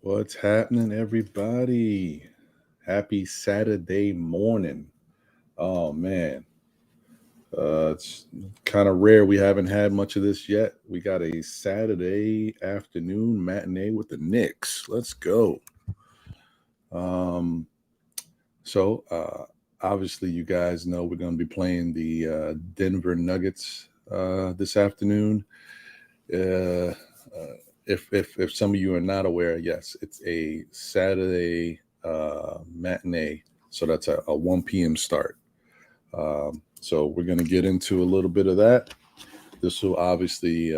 What's happening, everybody? Happy Saturday morning. Oh man, it's kind of rare. We haven't had much of this yet. We got a Saturday afternoon matinee with the Knicks. Let's go. Um, so obviously, you guys know we're going to be playing the Denver Nuggets this afternoon. Uh, if some of you are not aware, yes, it's a Saturday matinee, so that's a 1 p.m. start. So we're going to get into a little bit of that. This will obviously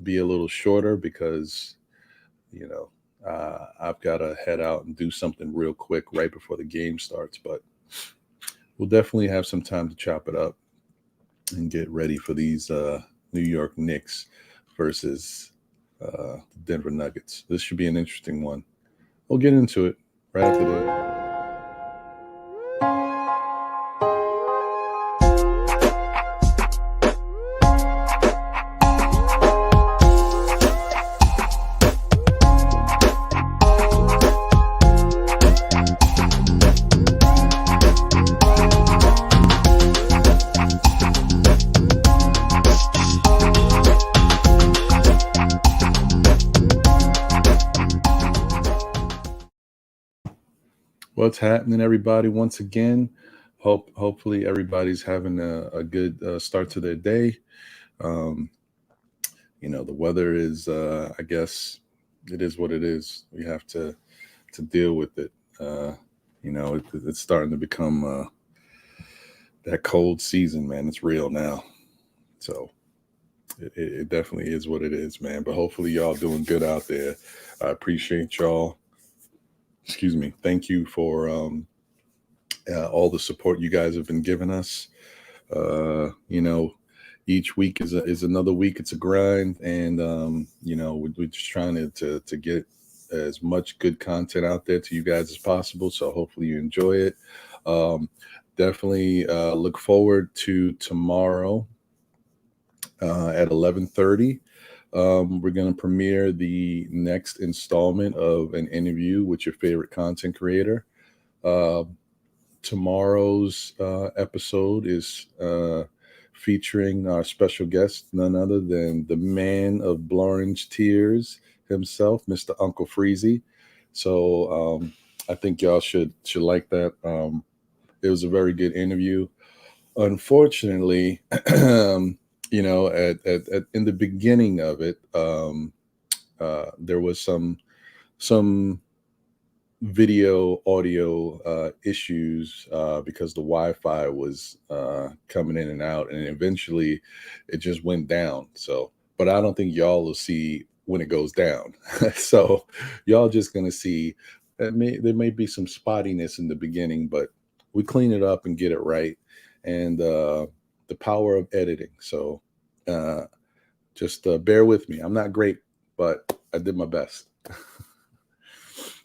be a little shorter because you know I've got to head out and do something real quick right before the game starts, but we'll definitely have some time to chop it up and get ready for these New York Knicks versus the Denver Nuggets. This should be an interesting one. We'll get into it right after this. What's happening, everybody? Once again, hopefully everybody's having a good start to their day. Um, the weather is, I guess, it is what it is. We have to deal with it. It's starting to become that cold season, man. It's real now. So it definitely is what it is, man. But hopefully y'all doing good out there. I appreciate y'all. Excuse me. Thank you for all the support you guys have been giving us. You know, each week is another week. It's a grind, and we're just trying to get as much good content out there to you guys as possible. So hopefully you enjoy it. Um, Definitely look forward to tomorrow at 11:30. We're going to premiere the next installment of an interview with your favorite content creator. Uh, Tomorrow's episode is featuring our special guest, none other than the man of Blorange Tears himself, Mr. Uncle Freezy. So I think y'all should like that. It was a very good interview. Unfortunately, at in the beginning of it, there was some video audio issues because the Wi-Fi was coming in and out, and eventually it just went down. So, but I don't think y'all will see when it goes down. So y'all just gonna see there may be some spottiness in the beginning, but we clean it up and get it right. And the power of editing. So uh, just bear with me. I'm not great, but I did my best.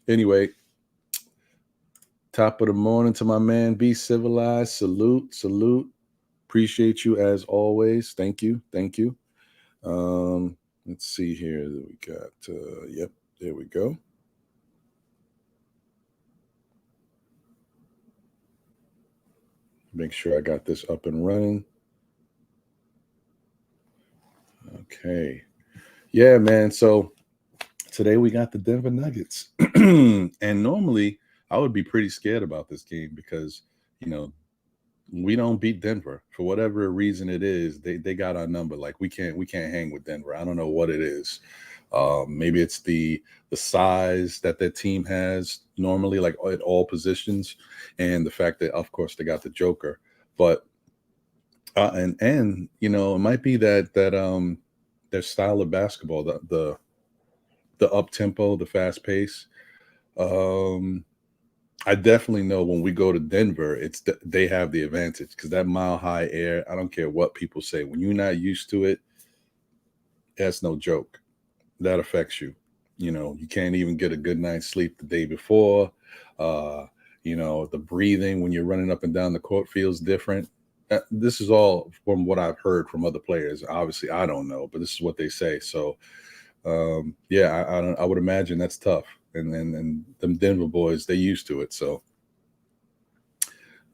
Anyway, top of the morning to my man. Be civilized. Salute, salute. Appreciate you as always. Thank you, thank you. Let's see here. We got. Yep, there we go. Make sure I got this up and running. Okay. Yeah, man. So today we got the Denver Nuggets. And normally I would be pretty scared about this game because, you know, we don't beat Denver for whatever reason it is. They got our number. Like we can't hang with Denver. I don't know what it is. Maybe it's the size that their team has normally, like at all positions, and the fact that of course they got the Joker. But and it might be that their style of basketball, the up tempo, the fast pace. Um, I definitely know when we go to Denver, they have the advantage because that mile high air. I don't care what people say. When you're not used to it, that's no joke. That affects you. You can't even get a good night's sleep the day before. Uh, the breathing when you're running up and down the court feels different. This is all from what I've heard from other players. Obviously, I don't know, but this is what they say. So Yeah, I would imagine that's tough. And them Denver boys, they used to it. So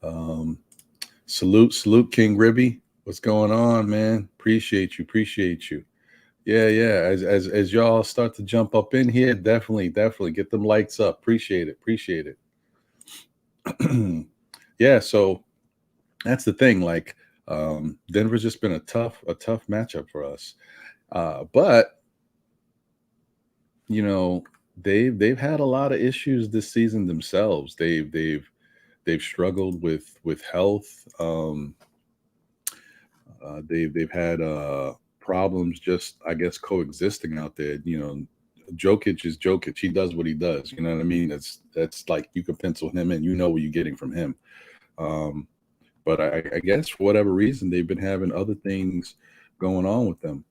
um, salute King Ribby. What's going on, man? Appreciate you. Yeah. As y'all start to jump up in here, definitely get them lights up. Appreciate it. Yeah, so that's the thing. Like, Denver's just been a tough matchup for us. But you know, they've had a lot of issues this season themselves. They've struggled with health. They've had problems just, I guess, coexisting out there. Jokic is Jokic. He does what he does. You know what I mean? That's like you can pencil him in. You know what you're getting from him. Um, but I guess for whatever reason, they've been having other things going on with them.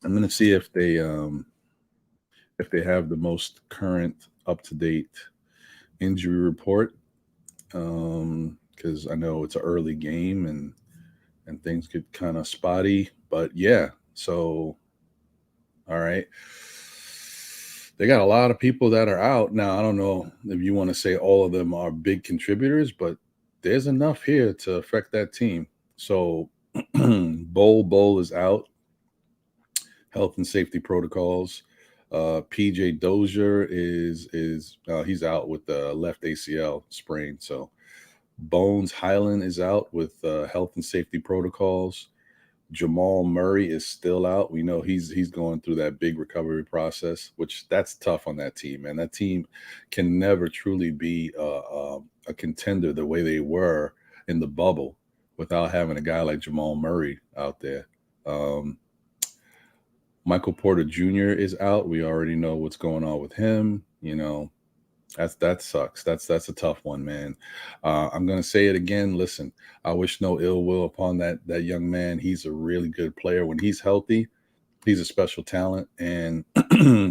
I'm gonna see if they have the most current up to date injury report, because I know it's an early game and things get kind of spotty. But yeah, so all right. They got a lot of people that are out now. I don't know if you want to say all of them are big contributors, but there's enough here to affect that team. So Bowl is out, health and safety protocols. PJ Dozier is he's out with the left ACL sprain. So Bones Highland is out with health and safety protocols. Jamal Murray is still out. We know he's going through that big recovery process, which that's tough on that team. And that team can never truly be a contender the way they were in the bubble without having a guy like Jamal Murray out there. Michael Porter Jr. is out. We already know what's going on with him. That sucks. That's a tough one, man. I'm gonna say it again. Listen, I wish no ill will upon that young man. He's a really good player. When he's healthy, he's a special talent. And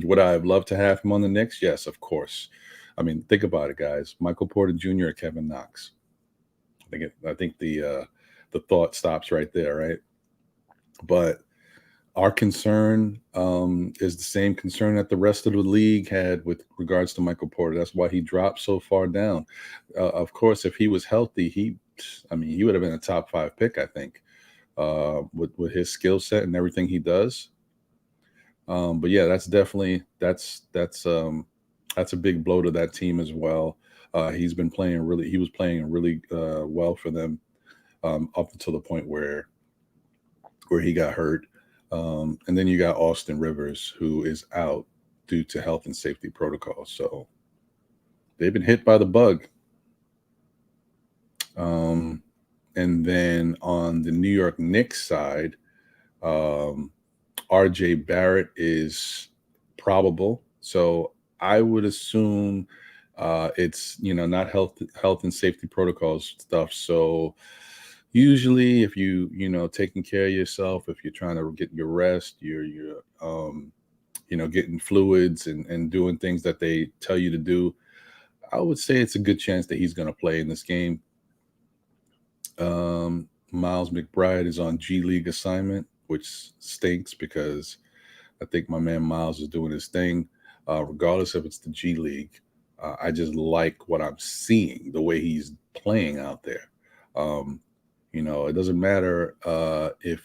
would I have loved to have him on the Knicks? Yes, of course. I mean, think about it, guys. Michael Porter Jr. or Kevin Knox. I think the thought stops right there, right? But our concern is the same concern that the rest of the league had with regards to Michael Porter. That's why he dropped so far down. Of course, if he was healthy, he would have been a top 5 pick, I think, with his skill set and everything he does. But yeah, that's definitely that's a big blow to that team as well. He was playing really well for them up until the point where he got hurt. And then you got Austin Rivers, who is out due to health and safety protocols. So they've been hit by the bug. And then on the New York Knicks side, RJ Barrett is probable. So I would assume it's not health and safety protocols stuff. So usually if you taking care of yourself, if you're trying to get your rest, you're getting fluids and doing things that they tell you to do, I would say it's a good chance that he's going to play in this game. Miles McBride is on G League assignment, which stinks because I think my man Miles is doing his thing, regardless if it's the G League. I just like what I'm seeing, the way he's playing out there. It doesn't matter if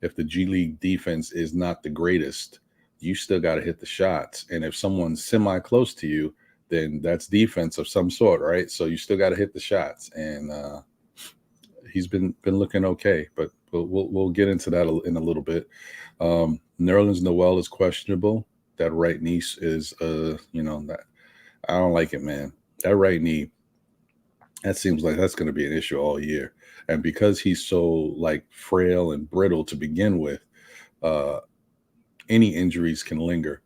the G League defense is not the greatest, you still got to hit the shots. And if someone's semi close to you, then that's defense of some sort, right? So you still got to hit the shots. And he's been looking okay, but we'll get into that in a little bit. Nerlens Noel is questionable. That right knee is that I don't like it, man. That right knee, that seems like that's going to be an issue all year. And because he's so like frail and brittle to begin with, any injuries can linger.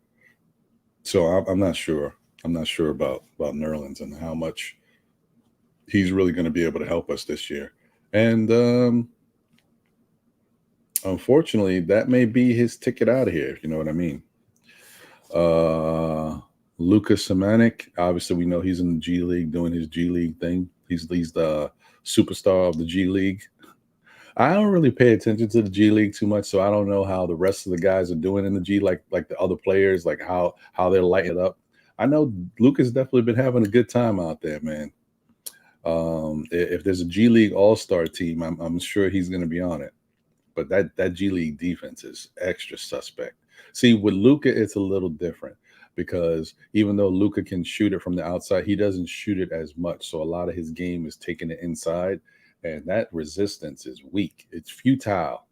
So I'm not sure. I'm not sure about Nerlens and how much he's really going to be able to help us this year. And unfortunately, that may be his ticket out of here, if you know what I mean. Luka Samanik, obviously we know he's in the G League doing his G League thing. He's the superstar of the G League. I don't really pay attention to the G League too much, so I don't know how the rest of the guys are doing in the G, like the other players, like how they're lighting it up. I know Luka's definitely been having a good time out there, man. If there's a G League All Star team, I'm sure he's going to be on it. But that G League defense is extra suspect. See, with Luka, it's a little different because even though Luka can shoot it from the outside, he doesn't shoot it as much. So a lot of his game is taking it inside, and that resistance is weak. It's futile.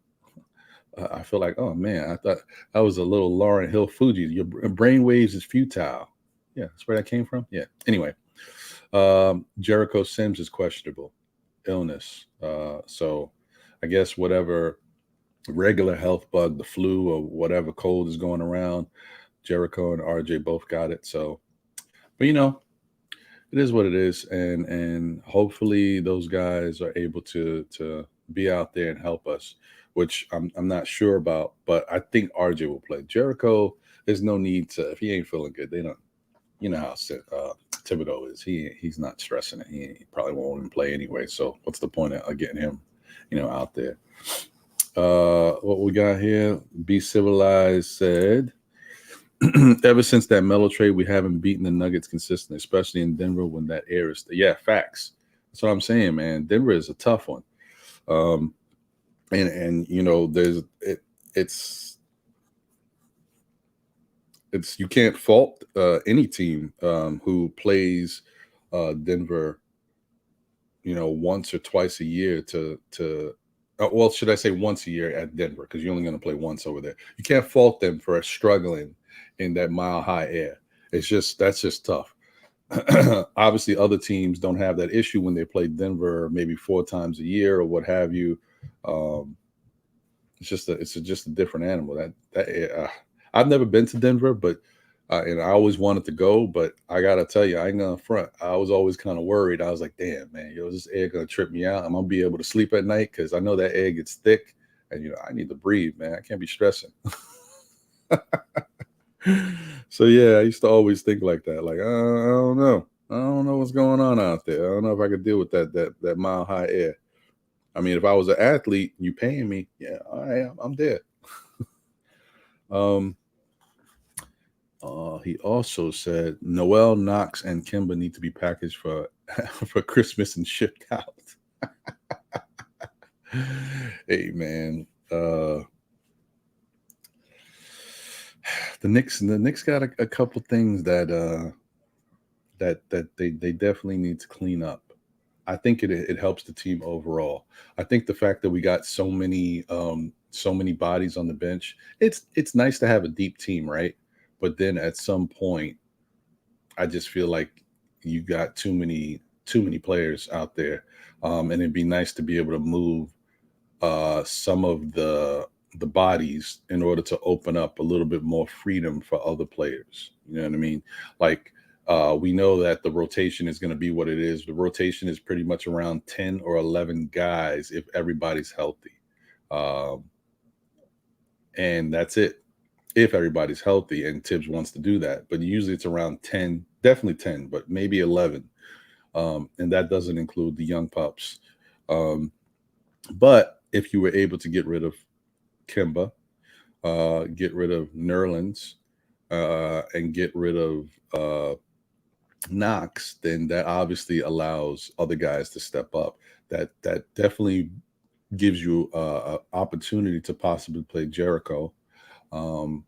I feel like, oh man, I thought that was a little Lauren Hill Fuji. Your brainwaves is futile. Yeah, that's where that came from. Yeah. Anyway, Jericho Sims is questionable, illness. So I guess whatever regular health bug, the flu or whatever cold is going around, Jericho and RJ both got it. So, but it is what it is, and hopefully those guys are able to be out there and help us, which I'm not sure about, but I think RJ will play. Jericho, there's no need to, if he ain't feeling good, they don't. You know how Thibodeau is. He's not stressing it. He probably won't even play anyway. So what's the point of getting him, out there? What we got here? Be Civilized said, ever since that Melo trade, we haven't beaten the Nuggets consistently, especially in Denver when that air is. Yeah, facts. That's what I'm saying, man. Denver is a tough one. And it's you can't fault any team who plays Denver, once or twice a year well, should I say once a year at Denver, because you're only going to play once over there. You can't fault them for struggling in that mile high air. That's just tough. Obviously, other teams don't have that issue when they play Denver maybe 4 times a year or what have you. It's just a different animal. I've never been to Denver, but and I always wanted to go, but I gotta tell you, I ain't gonna front. I was always kind of worried. I was like, damn, man, is this air gonna trip me out? I'm gonna be able to sleep at night because I know that air gets thick, and I need to breathe, man. I can't be stressing. So yeah, I used to always think like that. Like, I don't know. I don't know what's going on out there. I don't know if I could deal with that mile high air. I mean, if I was an athlete, you paying me, yeah, I'm there. He also said Noel, Knox, and Kimba need to be packaged for Christmas and shipped out. Hey man, the Knicks got a couple things that they definitely need to clean up. I think it helps the team overall. I think the fact that we got so many bodies on the bench, it's nice to have a deep team, right? But then at some point, I just feel like you got too many players out there, and it'd be nice to be able to move some of the bodies in order to open up a little bit more freedom for other players. You know what I mean? Like we know that the rotation is going to be what it is. The rotation is pretty much around 10 or 11 guys if everybody's healthy, and that's it. If everybody's healthy and Tibbs wants to do that, but usually it's around 10, definitely 10, but maybe 11. And that doesn't include the young pups. But if you were able to get rid of Kimba, get rid of Nerlens, and get rid of Knox, then that obviously allows other guys to step up. That definitely gives you an opportunity to possibly play Jericho. And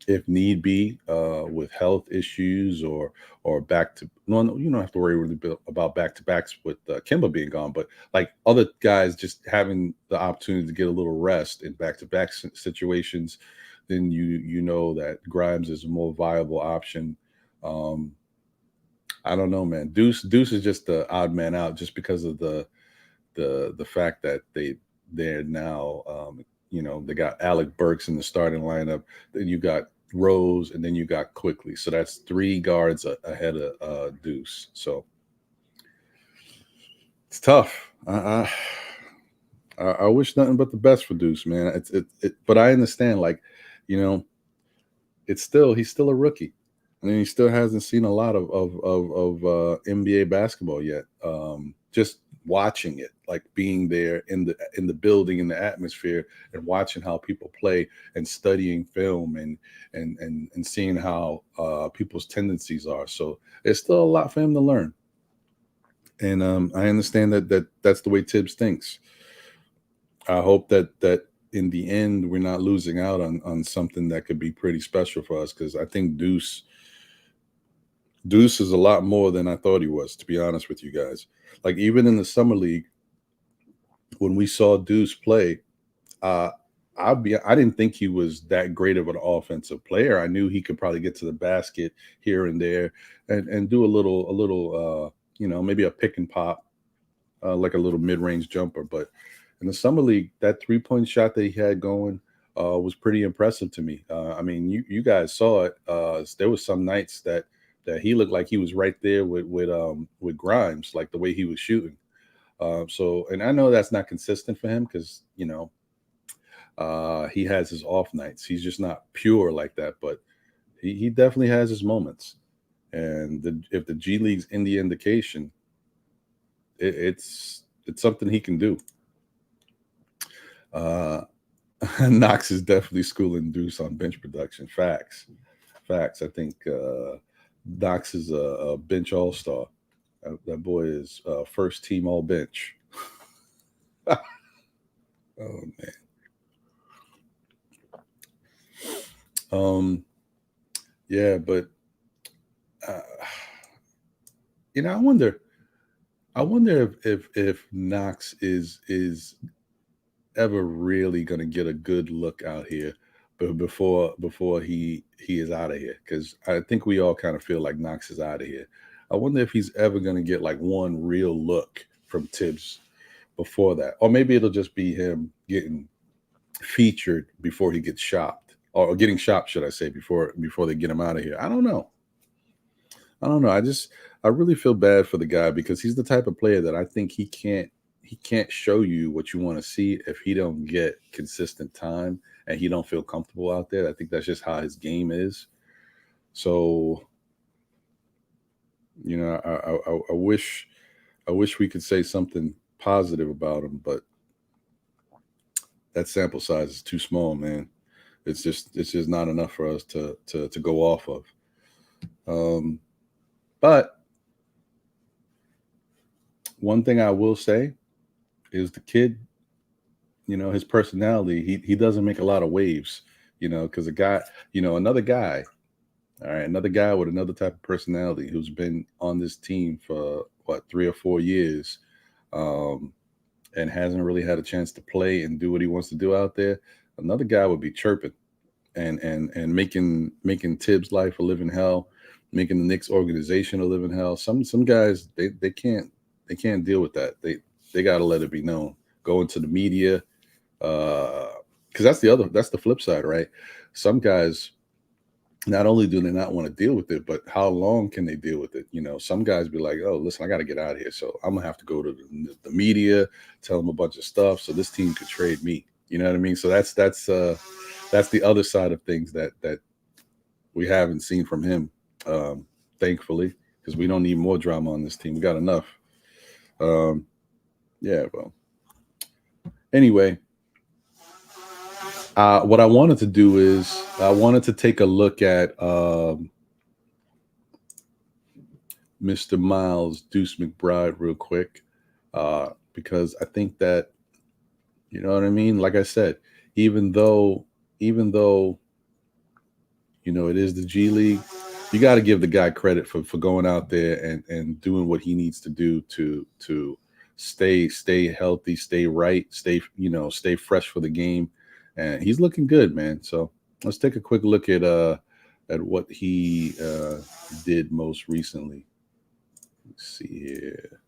if need be, with health issues or back to no, you don't have to worry really about back to backs with Kimba being gone, but like other guys just having the opportunity to get a little rest in back to back situations, then you know that Grimes is a more viable option. I don't know, man. Deuce is just the odd man out just because of the fact that they're now. They got Alec, Burks in the starting lineup. Then you got Rose, and then you got Quickly. So that's 3 guards ahead of Deuce. So it's tough. I wish nothing but the best for Deuce, man. But I understand, like, he's still a rookie. I mean, he still hasn't seen a lot of NBA basketball yet. Just watching it, like being there in the building, in the atmosphere, and watching how people play and studying film and seeing how people's tendencies are. So there's still a lot for him to learn. And I understand that's the way Tibbs thinks. I hope that in the end we're not losing out on something that could be pretty special for us, because I think Deuce is a lot more than I thought he was, to be honest with you guys. Like, even in the summer league, when we saw Deuce play, I didn't think he was that great of an offensive player. I knew he could probably get to the basket here and there and do a little maybe a pick and pop, like a little mid-range jumper. But in the summer league, that 3-point shot that he had going was pretty impressive to me. I mean, you guys saw it. There was some nights that he looked like he was right there with Grimes, like the way he was shooting. And I know that's not consistent for him, because he has his off nights. He's just not pure like that, but he definitely has his moments. And if the G League's any indication, it's something he can do. Knox is definitely schooling Deuce on bench production. Facts. I think Knox is a bench all-star. That boy is first team all bench. Oh man. Yeah, but I wonder if Knox is ever really going to get a good look out here before he is out of here, because I think we all kind of feel like Knox is out of here. I wonder if he's ever going to get like one real look from Tibbs before that, or maybe it'll just be him getting featured before he gets shopped, or getting shopped, should I say, before they get him out of here. I don't know. I really feel bad for the guy, because he's the type of player that I think he can't show you what you want to see if he don't get consistent time and he don't feel comfortable out there. I think that's just how his game is. So, I wish we could say something positive about him, but that sample size is too small, man. It's just not enough for us to go off of. But one thing I will say is the kid, his personality, he doesn't make a lot of waves, because another guy with another type of personality who's been on this team for 3 or 4 years, and hasn't really had a chance to play and do what he wants to do out there. Another guy would be chirping and making Tibbs' life a living hell, making the Knicks organization a living hell. Some guys, they can't deal with that. They got to let it be known. Go into the media, because that's the flip side, right? Some guys, not only do they not want to deal with it, but how long can they deal with it? Some guys be like, oh, listen, I got to get out of here, so I'm gonna have to go to the media, tell them a bunch of stuff so this team could trade me. You know what I mean? So that's the other side of things that we haven't seen from him, thankfully, because we don't need more drama on this team. We got enough. Yeah, well, anyway, what I wanted to do is I wanted to take a look at Mr. Miles Deuce McBride real quick, because I think that, you know what I mean? Like I said, even though it is the G League, you got to give the guy credit for going out there and doing what he needs to do to stay healthy, stay right, stay fresh for the game. And he's looking good, man. So let's take a quick look at what he did most recently. Let's see here.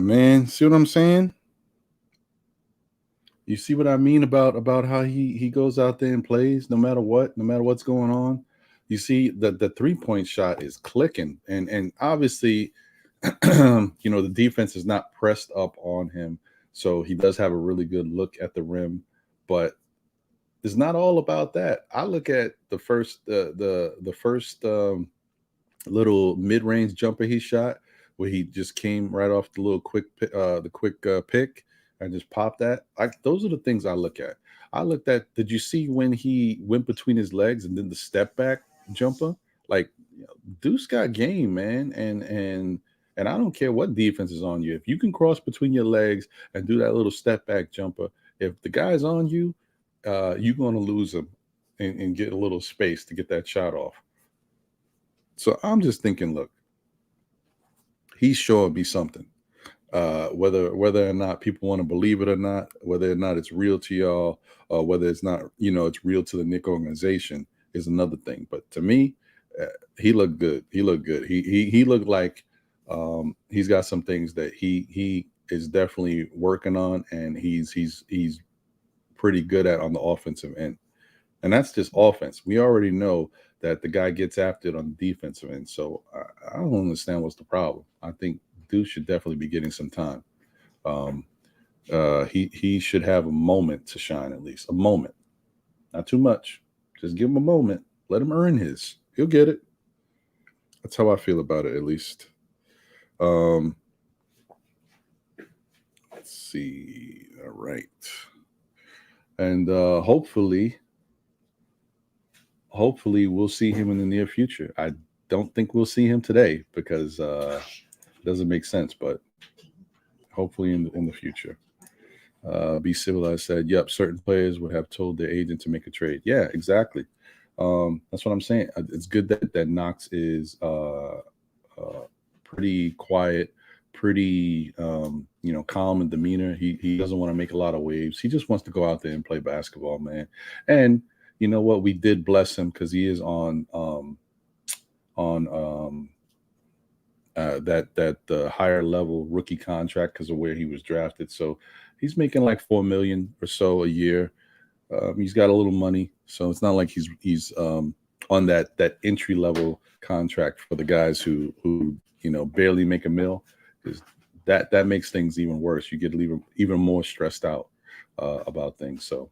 man. See what I'm saying? You see what I mean about how he goes out there and plays no matter what, no matter what's going on. You see that the 3-point shot is clicking, and obviously, the defense is not pressed up on him, so he does have a really good look at the rim. But it's not all about that. I look at the first little mid-range jumper he shot, where he just came right off the little quick pick and just popped that. Those are the things I look at. I looked at. Did you see when he went between his legs and then the step back jumper? Like, Deuce got game, man, and I don't care what defense is on you. If you can cross between your legs and do that little step back jumper, if the guy's on you, you're going to lose him and get a little space to get that shot off. So I'm just thinking, look, he's sure be something. Whether or not people want to believe it or not, whether or not it's real to y'all, or whether it's not, it's real to the Knicks organization is another thing. But to me, he looked good. He looked good. He looked like he's got some things that he is definitely working on, and he's pretty good at on the offensive end. And that's just offense. We already know that the guy gets after it on the defensive end. So I don't understand what's the problem. I think Deuce should definitely be getting some time. He should have a moment to shine, at least a moment, not too much. Just give him a moment. Let him earn his. He'll get it. That's how I feel about it, at least. Let's see. All right. And hopefully we'll see him in the near future. I don't think we'll see him today because it doesn't make sense, but hopefully in the future. Be Civilized said, yep, certain players would have told their agent to make a trade. Yeah, exactly. That's what I'm saying. It's good that Knox is pretty quiet, pretty calm in demeanor. He doesn't want to make a lot of waves. He just wants to go out there and play basketball, man. And you know what? We did bless him because he is on that higher level rookie contract because of where he was drafted. So he's making like $4 million or so a year. He's got a little money, so it's not like he's on that entry level contract for the guys who barely make a mil. Because that makes things even worse. You get even more stressed out about things. So.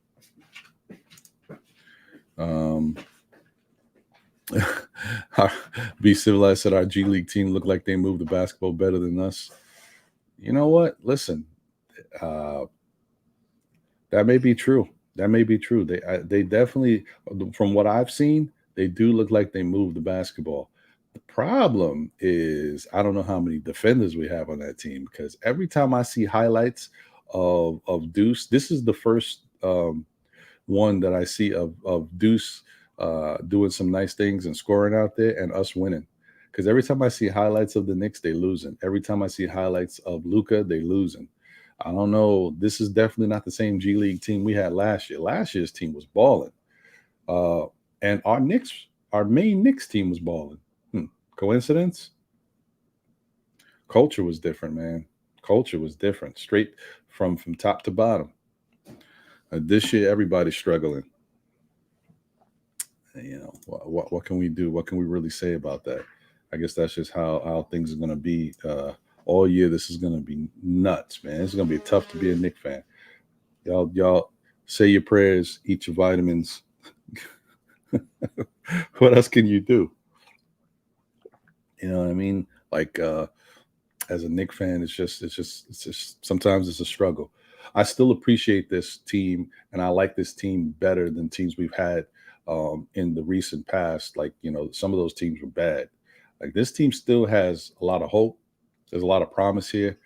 Be Civilized said our G League team looked like they moved the basketball better than us. You know what? Listen, that may be true. That may be true. They definitely, from what I've seen, they do look like they moved the basketball. The problem is I don't know how many defenders we have on that team, because every time I see highlights of Deuce, this is the first one that I see of Deuce doing some nice things and scoring out there and us winning. Because every time I see highlights of the Knicks, they losing. Every time I see highlights of Luka, they losing. I don't know. This is definitely not the same G League team we had last year. Last year's team was balling. And our main Knicks team was balling. Coincidence? Culture was different, man. Culture was different, straight from top to bottom. This year, everybody's struggling. What can we do? What can we really say about that? I guess that's just how things are going to be all year. This is going to be nuts, man. It's going to be tough to be a Knicks fan. Y'all say your prayers, eat your vitamins. What else can you do? You know what I mean? Like as a Knicks fan, it's just sometimes it's a struggle. I still appreciate this team, and I like this team better than teams we've had in the recent past. Like, some of those teams were bad. Like, this team still has a lot of hope. There's a lot of promise here.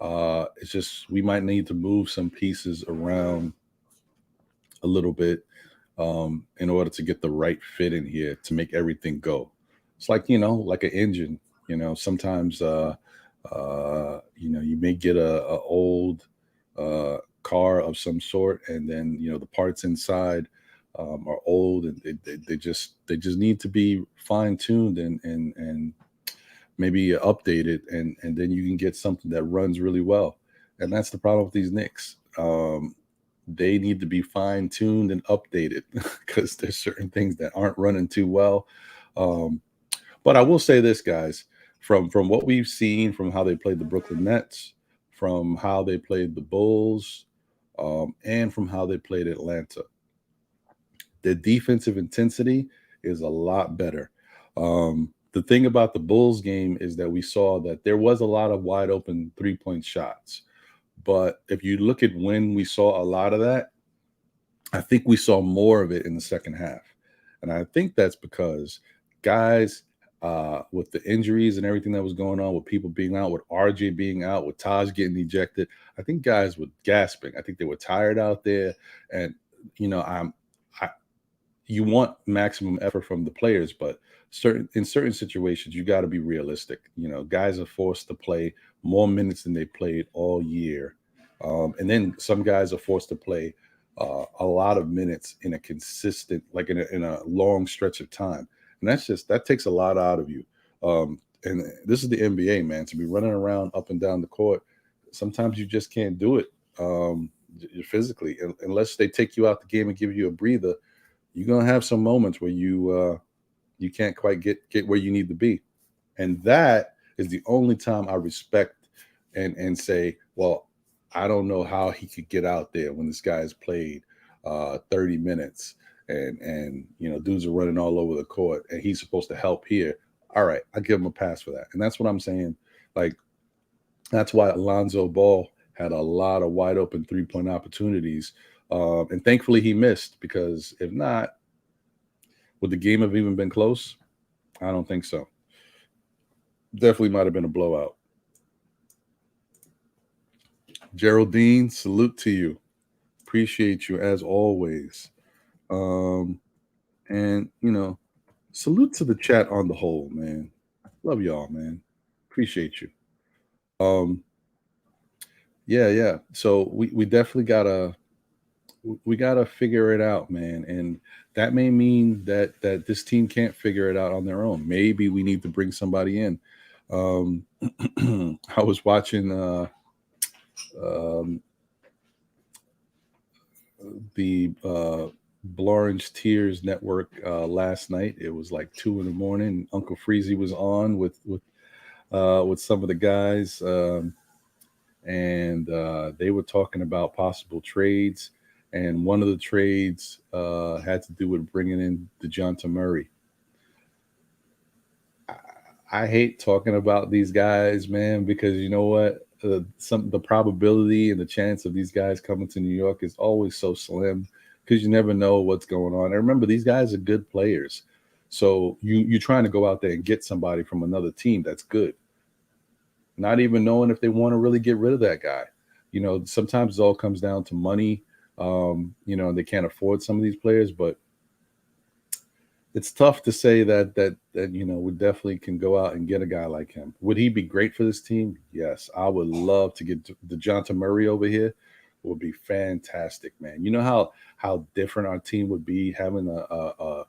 It's just we might need to move some pieces around a little bit in order to get the right fit in here to make everything go. It's like, like an engine. Sometimes you may get a old car of some sort, and then the parts inside are old, and they just need to be fine-tuned and maybe you update it, and then you can get something that runs really well. And that's the problem with these Knicks. They need to be fine tuned and updated because there's certain things that aren't running too well. Um, but I will say this, guys, from what we've seen, from how they played the Brooklyn Nets, from how they played the Bulls, and from how they played Atlanta, the defensive intensity is a lot better. The thing about the Bulls game is that we saw that there was a lot of wide open 3-point shots. But if you look at when we saw a lot of that, I think we saw more of it in the second half. And I think that's because guys, with the injuries and everything that was going on, with people being out, with RJ being out, with Taj getting ejected, I think guys were gasping. I think they were tired out there. And, you know, you want maximum effort from the players, but in certain situations, you got to be realistic. You know, guys are forced to play more minutes than they played all year. And then some guys are forced to play a lot of minutes in a consistent, like in a long stretch of time. And that takes a lot out of you. And this is the NBA, man, to be running around up and down the court. Sometimes you just can't do it physically, unless they take you out the game and give you a breather. You're gonna have some moments where you can't quite get where you need to be, and that is the only time I respect and say, well, I don't know how he could get out there when this guy has played 30 minutes and you know dudes are running all over the court and he's supposed to help here. All right, I give him a pass for that, and that's what I'm saying. Like that's why Alonzo Ball had a lot of wide open 3-point opportunities. And thankfully he missed, because if not, would the game have even been close? I don't think so. Definitely might have been a blowout. Geraldine, salute to you. Appreciate you as always. And, you know, salute to the chat on the whole, man. Love y'all, man. Appreciate you. Yeah. So we definitely gotta figure it out, man. And that may mean that this team can't figure it out on their own. Maybe we need to bring somebody in. I was watching the Blorange Tears network last night. It was like 2 a.m. Uncle Freezy was on with some of the guys, and they were talking about possible trades. And one of the trades had to do with bringing in DeJounte Murray. I hate talking about these guys, man, because you know what? The probability and the chance of these guys coming to New York is always so slim, because you never know what's going on. And remember, these guys are good players. So you're trying to go out there and get somebody from another team that's good, not even knowing if they want to really get rid of that guy. You know, sometimes it all comes down to money. You know, and they can't afford some of these players, but it's tough to say that you know we definitely can go out and get a guy like him. Would he be great for this team? Yes, I would love to get DeJounte Murray over here. It would be fantastic, man. You know how different our team would be having a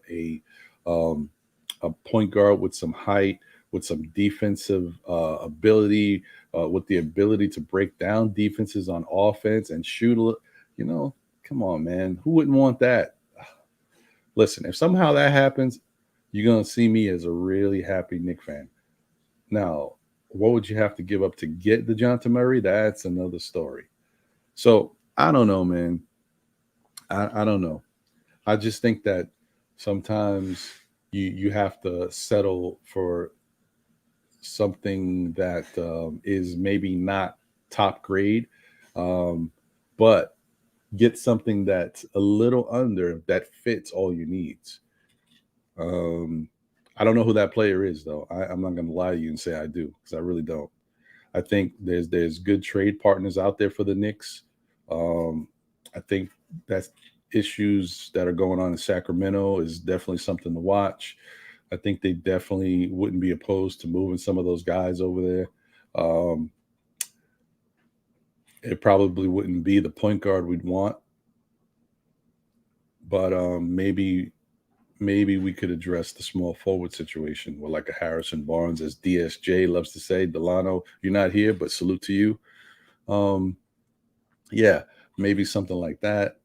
point guard with some height, with some defensive ability, with the ability to break down defenses on offense and shoot. You know, come on, man. Who wouldn't want that? Listen, if somehow that happens, you're going to see me as a really happy Knicks fan. Now, what would you have to give up to get DeJounte Murray? That's another story. So, I don't know, man. I don't know. I just think that sometimes you have to settle for something that is maybe not top grade, but get something that's a little under that fits all your needs. I don't know who that player is, though. I'm not going to lie to you and say I do, because I really don't. I think there's good trade partners out there for the Knicks. I think that's issues that are going on in Sacramento is definitely something to watch. I think they definitely wouldn't be opposed to moving some of those guys over there. It probably wouldn't be the point guard we'd want, but maybe maybe we could address the small forward situation with like a Harrison Barnes, as DSJ loves to say. Delano, you're not here, but salute to you. Um, yeah, maybe something like that.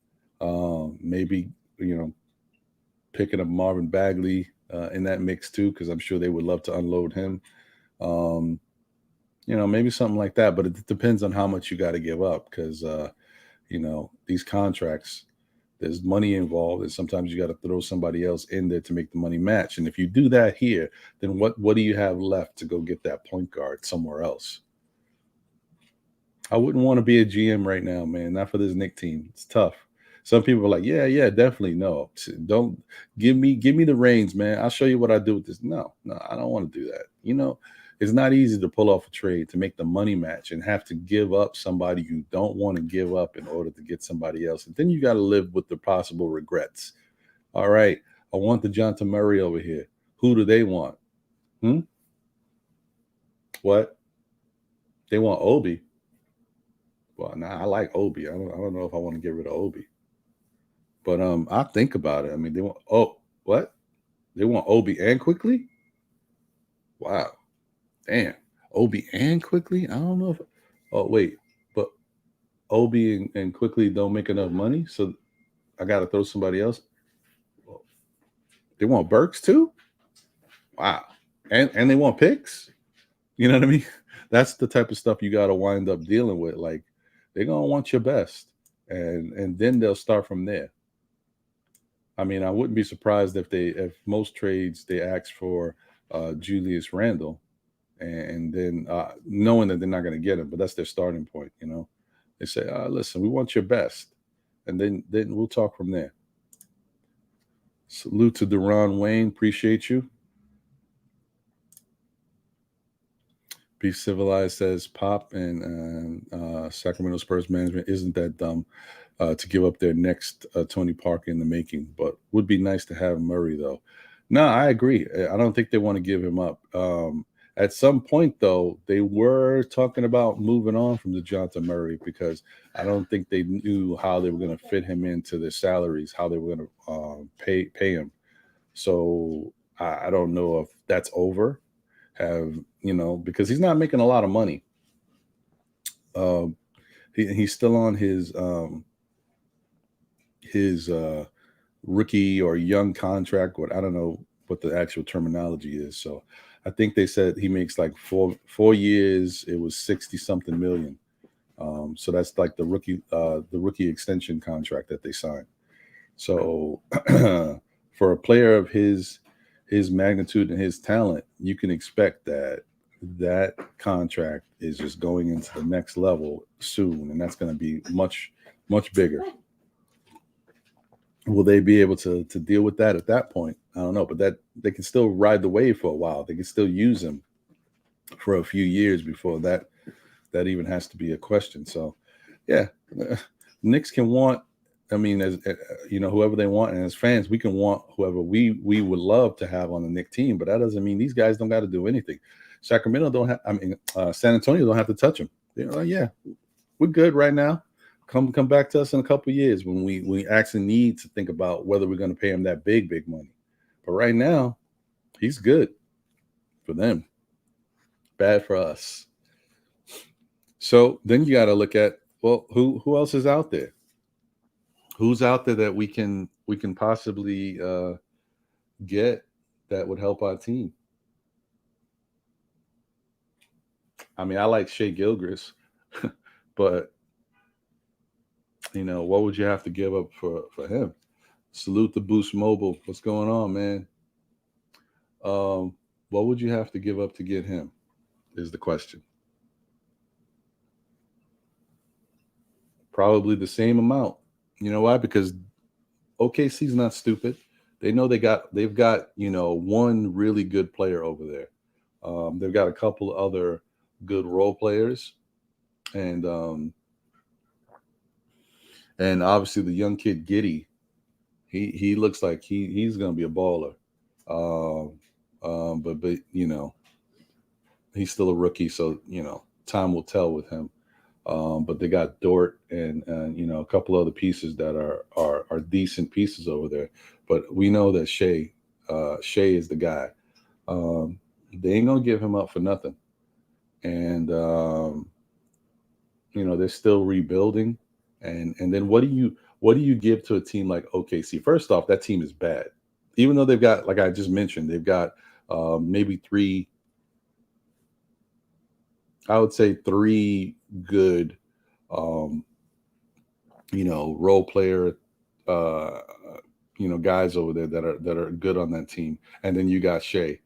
Maybe, you know, picking up Marvin Bagley in that mix too, because I'm sure they would love to unload him. Um, you know, maybe something like that, but it depends on how much you got to give up, because you know, these contracts, there's money involved, and sometimes you got to throw somebody else in there to make the money match. And if you do that here, then what do you have left to go get that point guard somewhere else? I wouldn't want to be a GM right now, man. Not for this Knicks team. It's tough. Some people are like, yeah, definitely no. Don't give me the reins, man. I'll show you what I do with this. No, I don't want to do that. You know, it's not easy to pull off a trade to make the money match and have to give up somebody you don't want to give up in order to get somebody else. And then you got to live with the possible regrets. All right, I want the Dejounte Murray over here. Who do they want? What? They want Obi. Well, nah, I like Obi. I don't know if I want to get rid of Obi. But I think about it. I mean, they want what? They want Obi and quickly? Wow. Damn. Obi and quickly? I don't know if wait, but Obi and quickly don't make enough money, so I gotta throw somebody else. They want Burks too? Wow. And they want picks? You know what I mean? That's the type of stuff you gotta wind up dealing with. Like, they're gonna want your best. And then they'll start from there. I mean, I wouldn't be surprised if most trades they ask for Julius Randle, and then knowing that they're not going to get him, but that's their starting point. You know, they say, "Listen, we want your best," and then we'll talk from there. Salute to Deron Wayne, appreciate you. Be Civilized says Pop and Sacramento Spurs management isn't that dumb to give up their next Tony Parker in the making, but would be nice to have Murray though. No, I agree. I don't think they want to give him up. At some point, though, they were talking about moving on from Dejounte Murray, because I don't think they knew how they were going to fit him into their salaries, how they were going to pay him. So I don't know if that's over. Because he's not making a lot of money. He's still on his rookie or young contract. What I don't know what the actual terminology is. So I think they said he makes like 4 years. It was 60 something million. So that's like the rookie extension contract that they signed. So for a player of his magnitude and his talent, you can expect that contract is just going into the next level soon, and that's going to be much, much bigger. Will they be able to deal with that at that point? I don't know, but that they can still ride the wave for a while. They can still use him for a few years before that even has to be a question. So, yeah, Knicks can want. I mean, as whoever they want, and as fans, we can want whoever we would love to have on the Knicks team. But that doesn't mean these guys don't got to do anything. Sacramento don't have. I mean, San Antonio don't have to touch them. Yeah, we're good right now. Come back to us in a couple of years when we actually need to think about whether we're going to pay him that big money. But right now, he's good for them. Bad for us. So then you got to look at, well, who else is out there? Who's out there that we can possibly get that would help our team? I mean, I like Shea Gilgeous, but what would you have to give up for him? Salute the Boost Mobile. What's going on, man? What would you have to give up to get him? Is the question. Probably the same amount. You know why? Because OKC's not stupid. They know they've got one really good player over there. They've got a couple other good role players, and obviously the young kid Giddey, he looks like he's going to be a baller. But he's still a rookie, so time will tell with him. But they got Dort and a couple other pieces that are decent pieces over there. But we know that Shea is the guy. Um, they ain't gonna give him up for nothing, and they're still rebuilding. And then what do you give to a team like OKC? First off, that team is bad, even though they've got, like I just mentioned, they've got maybe three. I would say three good, um, role player, uh, guys over there that are good on that team, and then you got Shea.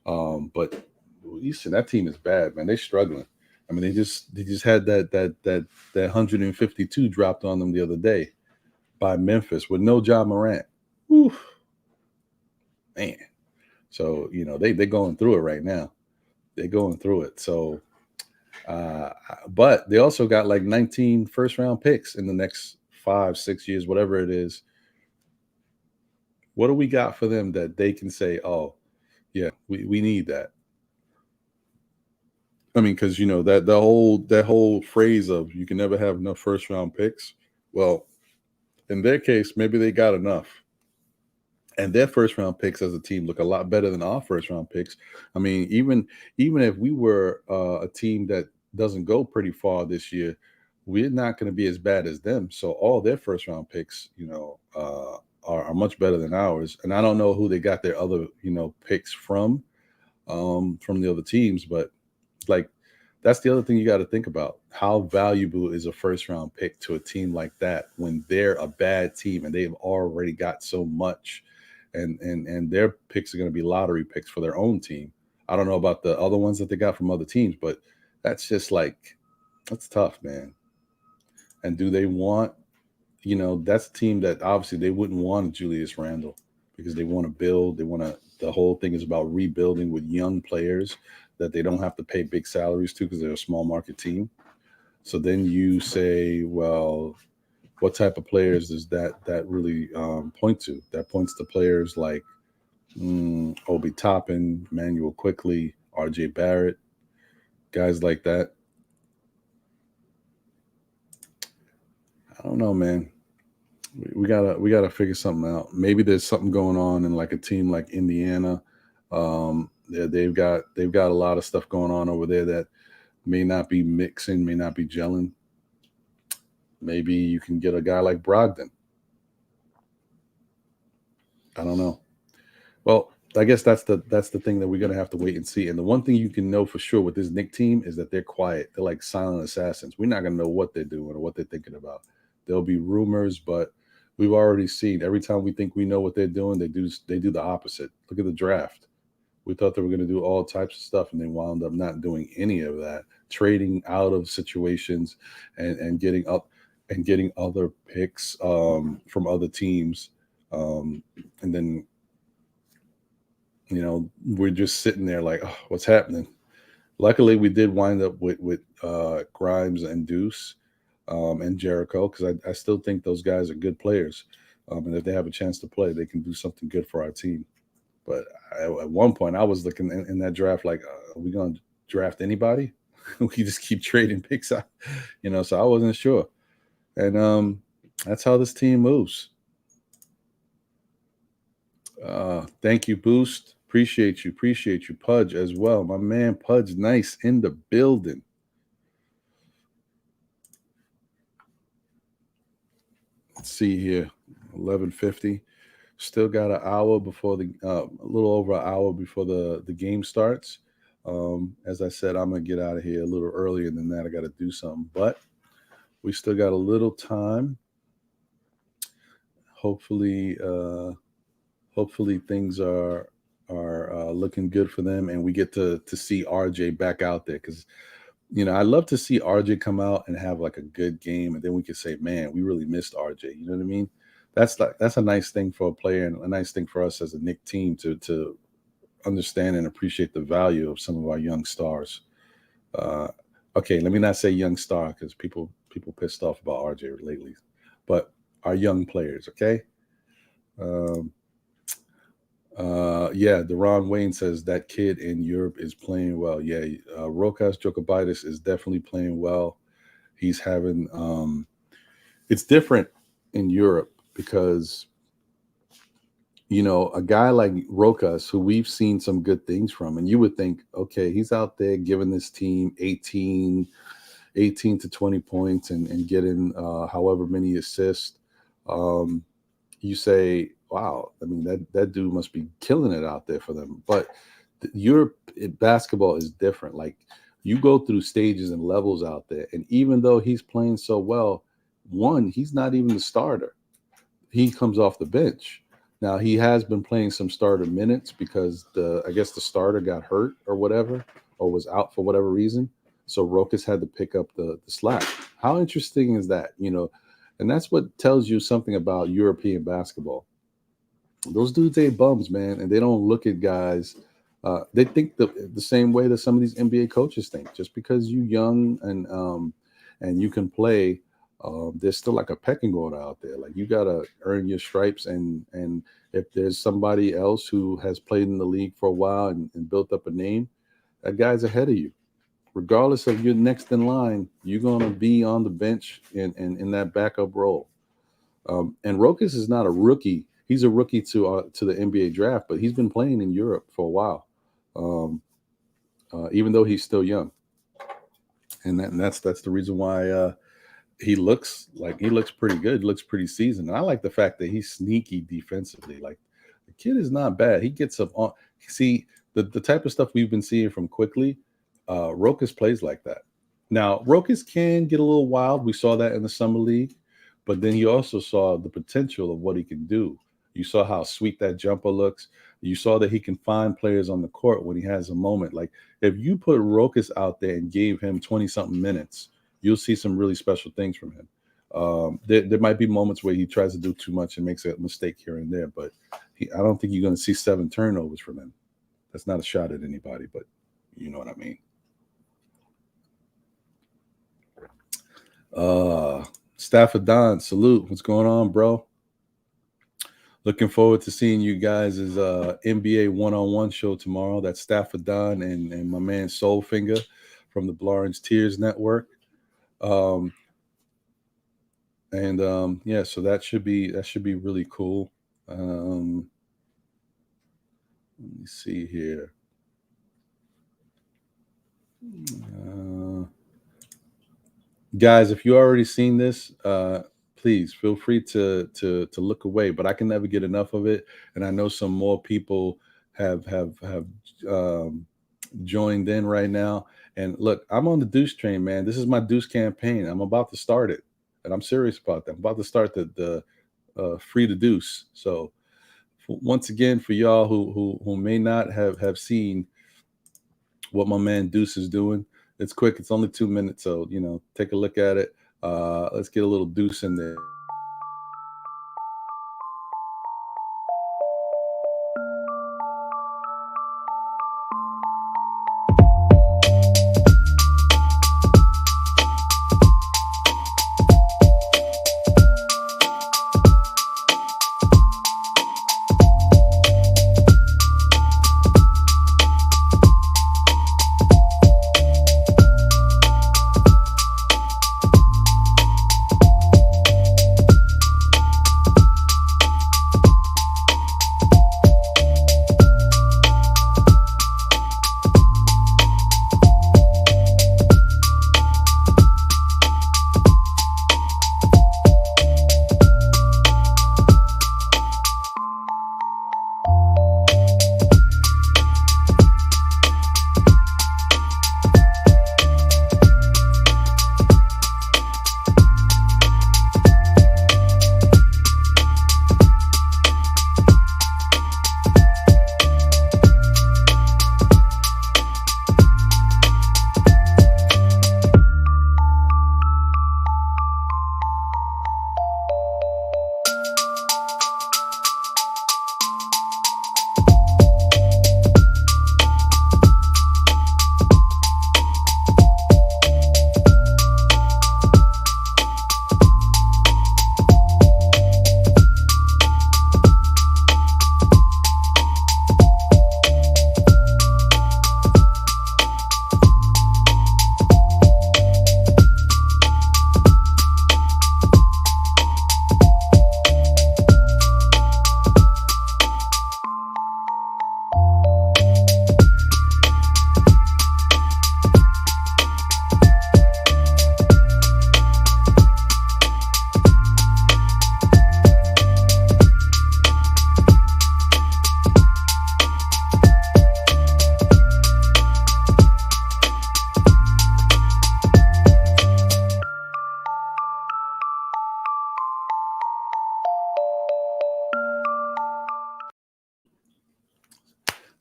But listen, that team is bad, man. They're struggling. I mean, they just had that 152 dropped on them the other day by Memphis with no Ja Morant. Oof, man. So they're going through it right now. They're going through it. So, but they also got like 19 first round picks in the next 5-6 years, whatever it is. What do we got for them that they can say, oh, yeah, we need that? I mean, because that whole phrase of you can never have enough first round picks. Well, in their case, maybe they got enough, and their first round picks as a team look a lot better than our first round picks. I mean, even if we were a team that doesn't go pretty far this year, we're not going to be as bad as them. So all their first round picks, are much better than ours. And I don't know who they got their other picks from the other teams, but like that's the other thing you got to think about. How valuable is a first round pick to a team like that when they're a bad team and they've already got so much, and their picks are going to be lottery picks for their own team. I don't know about the other ones that they got from other teams, but that's just like that's tough, man. And do they want, that's a team that obviously they wouldn't want Julius Randle because they want to build. The whole thing is about rebuilding with young players that they don't have to pay big salaries to because they're a small market team. So then you say, well, what type of players does that really point to? That points to players like Obi Toppin, Manuel Quickly, RJ Barrett, guys like that. I don't know, man. We gotta figure something out. Maybe there's something going on in like a team like Indiana. They've got a lot of stuff going on over there that may not be mixing, may not be gelling. Maybe you can get a guy like Brogdon. I don't know. Well, I guess that's the thing that we're gonna have to wait and see. And the one thing you can know for sure with this Nick team is that they're quiet. They're like silent assassins. We're not gonna know what they're doing or what they're thinking about. There'll be rumors, but we've already seen every time we think we know what they're doing, they do the opposite. Look at the draft. We thought they were going to do all types of stuff, and they wound up not doing any of that. Trading out of situations and getting up and getting other picks from other teams, and then we're just sitting there like, oh, what's happening? Luckily, we did wind up with Grimes and Deuce and Jericho because I still think those guys are good players, and if they have a chance to play, they can do something good for our team. But at one point, I was looking in that draft like, are we going to draft anybody? We just keep trading picks out, So I wasn't sure, and that's how this team moves. Thank you, Boost. Appreciate you, Pudge as well. My man, Pudge, nice in the building. Let's see here, 11:50. Still got an hour before a little over an hour before the game starts. As I said, I'm gonna get out of here a little earlier than that. I got to do something, but we still got a little time. Hopefully, things are looking good for them, and we get to see RJ back out there because I love to see RJ come out and have like a good game, and then we can say, man, we really missed RJ. You know what I mean? That's a nice thing for a player and a nice thing for us as a Knick team to understand and appreciate the value of some of our young stars. Uh, okay, let me not say young star because people pissed off about RJ lately, but our young players. Okay. Um, yeah, Deron Wayne says that kid in Europe is playing well. Yeah, Rokas Jokobitis is definitely playing well. He's having it's different in Europe because a guy like Rokas, who we've seen some good things from, and you would think, okay, he's out there giving this team 18 to 20 points and getting however many assists. You say, wow, I mean, that dude must be killing it out there for them. But Europe basketball is different. Like, you go through stages and levels out there, and even though he's playing so well, he's not even the starter. He comes off the bench. Now, he has been playing some starter minutes because I guess the starter got hurt or whatever, or was out for whatever reason. So Rokas had to pick up the slack. How interesting is that? And that's what tells you something about European basketball. Those dudes ain't bums, man, and they don't look at guys. They think the same way that some of these NBA coaches think. Just because you young and you can play, there's still like a pecking order out there. Like, you gotta earn your stripes, and if there's somebody else who has played in the league for a while and built up a name, that guy's ahead of you. Regardless of your next in line, you're gonna be on the bench in that backup role. And Rokas is not a rookie. He's a rookie to the NBA draft, but he's been playing in Europe for a while, even though he's still young. And that's the reason why he looks pretty good. He looks pretty seasoned. And I like the fact that he's sneaky defensively. Like, the kid is not bad. He gets up on. See, the type of stuff we've been seeing from Quickly, Rokas plays like that. Now, Rokas can get a little wild. We saw that in the summer league, but then you also saw the potential of what he can do. You saw how sweet that jumper looks. You saw that he can find players on the court when he has a moment. Like, if you put Rokas out there and gave him 20-something minutes, you'll see some really special things from him. There might be moments where he tries to do too much and makes a mistake here and there, but I don't think you're going to see 7 turnovers from him. That's not a shot at anybody, but you know what I mean. Stafford Don, salute. What's going on, bro? Looking forward to seeing you guys' NBA one-on-one show tomorrow. That's Stafford Don and my man Soulfinger from the Blorange Tears network. Yeah, so that should be really cool. Let me see here. Guys, if you already seen this, please feel free to look away. But I can never get enough of it, and I know some more people have joined in right now. And look, I'm on the Deuce train, man. This is my Deuce campaign. I'm about to start it, and I'm serious about that. I'm about to start the free to Deuce. So once again, for y'all who may not have seen what my man Deuce is doing, it's quick. It's only 2 minutes, so take a look at it. Let's get a little Deuce in there.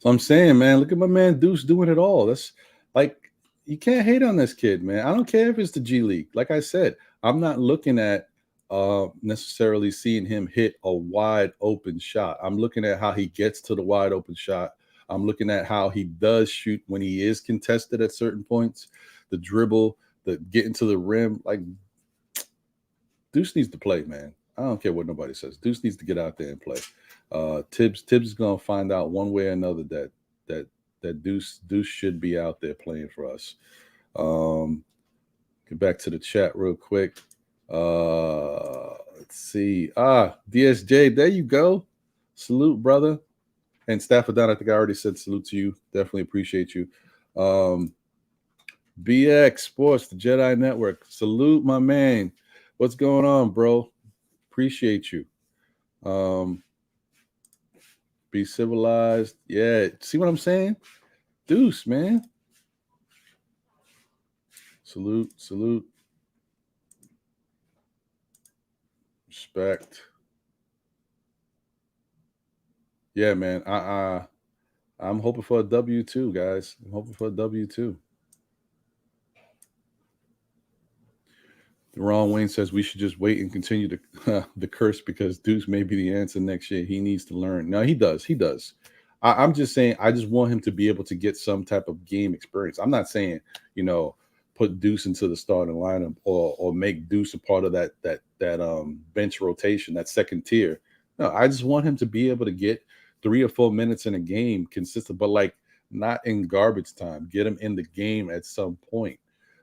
So I'm saying, man, look at my man Deuce doing it all. That's like, you can't hate on this kid, man. I don't care if it's the G League. Like I said, I'm not looking at necessarily seeing him hit a wide open shot. I'm looking at how he gets to the wide open shot. I'm looking at how he does shoot when he is contested at certain points, the dribble, the getting to the rim. Like, Deuce needs to play, man. I don't care what nobody says. Deuce needs to get out there and play. Tibbs is gonna find out one way or another that Deuce should be out there playing for us. Get back to the chat real quick. Let's see. DSJ, there you go. Salute, brother. And Stafford Down, I think I already said salute to you. Definitely appreciate you. BX Sports, the Jedi Network. Salute, my man. What's going on, bro? Appreciate you. Be civilized. Yeah. See what I'm saying? Deuce, man. Salute. Respect. Yeah, man. I'm hoping for a W too, guys. I'm hoping for a W too. Ron Wayne says we should just wait and continue the curse because Deuce may be the answer next year. He needs to learn. No, he does. He does. I'm just saying, I just want him to be able to get some type of game experience. I'm not saying, put Deuce into the starting lineup or make Deuce a part of that bench rotation, that second tier. No, I just want him to be able to get 3 or 4 minutes in a game consistent, but like not in garbage time. Get him in the game at some point.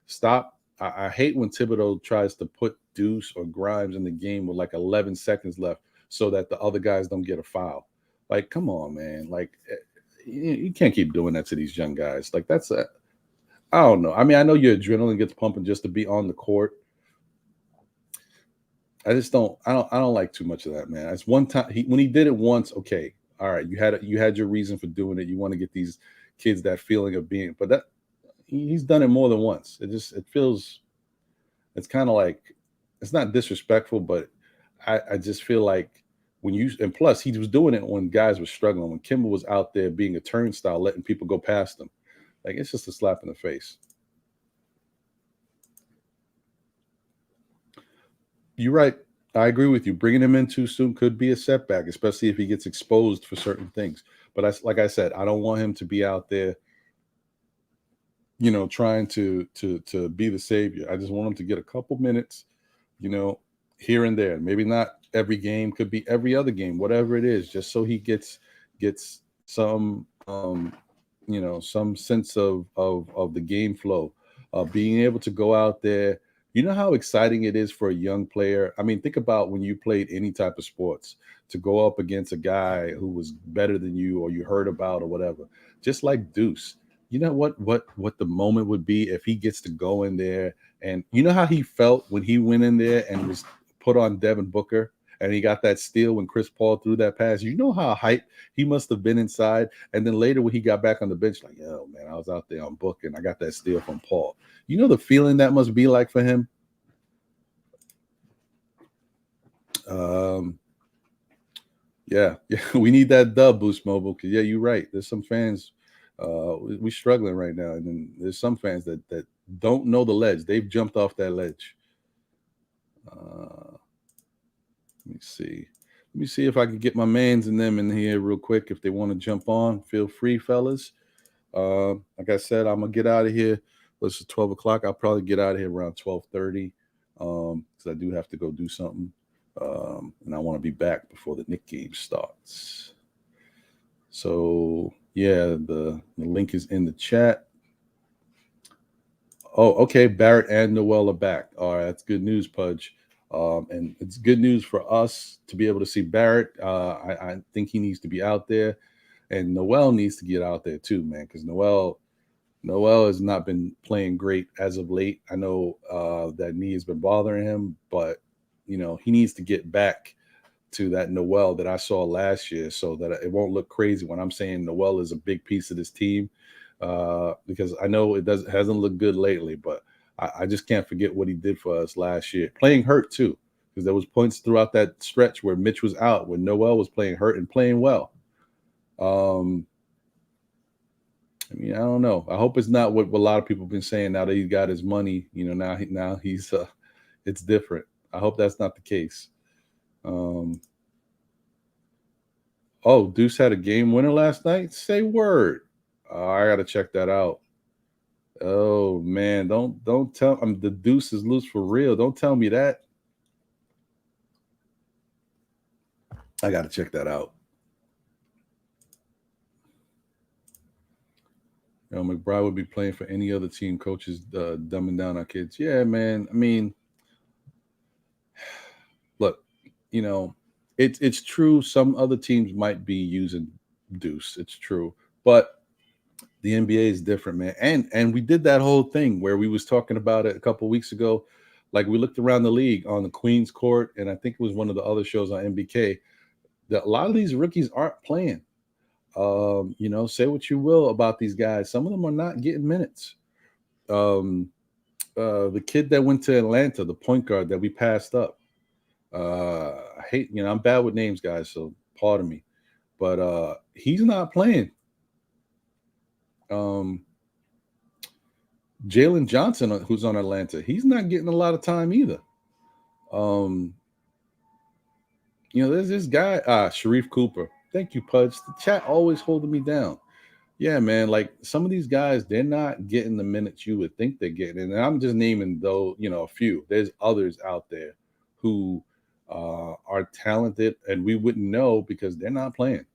Stop. I hate when Thibodeau tries to put Deuce or Grimes in the game with like 11 seconds left so that the other guys don't get a foul. Like, come on, man. Like, you can't keep doing that to these young guys. Like, I don't know. I mean, I know your adrenaline gets pumping just to be on the court. I don't like too much of that, man. It's one time when he did it once, okay. All right, you had your reason for doing it. You want to get these kids that feeling of being, but that he's done it more than once. It's kind of like, it's not disrespectful, but I just feel like and plus he was doing it when guys were struggling, when Kimba was out there being a turnstile, letting people go past him. Like, it's just a slap in the face. You're right. I agree with you. Bringing him in too soon could be a setback, especially if he gets exposed for certain things. But like I said, I don't want him to be out there, trying to be the savior. I just want him to get a couple minutes, here and there. Maybe not every game, could be every other game, whatever it is, just so he gets some some sense of the game flow, being able to go out there. You know how exciting it is for a young player? I mean, think about when you played any type of sports, to go up against a guy who was better than you or you heard about or whatever. Just like Deuce. You know what the moment would be if he gets to go in there, and you know how he felt when he went in there and was put on Devin Booker and he got that steal when Chris Paul threw that pass. You know how hyped he must have been inside. And then later when he got back on the bench, like, yo, man, I was out there on Booker and I got that steal from Paul. You know the feeling that must be like for him? Yeah, we need that dub, Boost Mobile. Because, yeah, you're right. There's some fans, we're struggling right now. And then there's some fans that don't know the ledge. They've jumped off that ledge. Let me see if I can get my mans and them in here real quick. If they want to jump on, feel free, fellas. Like I said, I'm gonna get out of here. It's 12 o'clock. I'll probably get out of here around 12:30, because I do have to go do something, and I want to be back before the Knicks game starts. So yeah, the link is in the chat. Oh, okay. Barrett and Noel are back. All right, that's good news, Pudge. And it's good news for us to be able to see Barrett. I think he needs to be out there, and Noel needs to get out there too, man, because Noel has not been playing great as of late. I know that knee has been bothering him, but he needs to get back to that Noel that I saw last year, so that it won't look crazy when I'm saying Noel is a big piece of this team. Because I know hasn't looked good lately, but I just can't forget what he did for us last year. Playing hurt too, because there was points throughout that stretch where Mitch was out, when Noel was playing hurt and playing well. I mean, I don't know. I hope it's not what a lot of people have been saying now that he's got his money. Now he's it's different. I hope that's not the case. Oh, Deuce had a game winner last night. Say word. I gotta check that out. Oh man, don't tell. The Deuce is loose for real. Don't tell me that. I gotta check that out. McBride would be playing for any other team. Coaches dumbing down our kids. Yeah, man. I mean, look, it's true. Some other teams might be using Deuce. It's true, but the NBA is different, man. And we did that whole thing where we was talking about it a couple of weeks ago. Like we looked around the league on the Queens court, and I think it was one of the other shows on MBK. That a lot of these rookies aren't playing. Say what you will about these guys. Some of them are not getting minutes. The kid that went to Atlanta, the point guard that we passed up. I hate, I'm bad with names, guys, so pardon me. But he's not playing. Jalen Johnson, who's on Atlanta, he's not getting a lot of time either. There's this guy, Sharif Cooper. Thank you, Pudge. The chat always holding me down. Yeah, man. Like some of these guys, they're not getting the minutes you would think they're getting. And I'm just naming though, a few. There's others out there who are talented and we wouldn't know because they're not playing.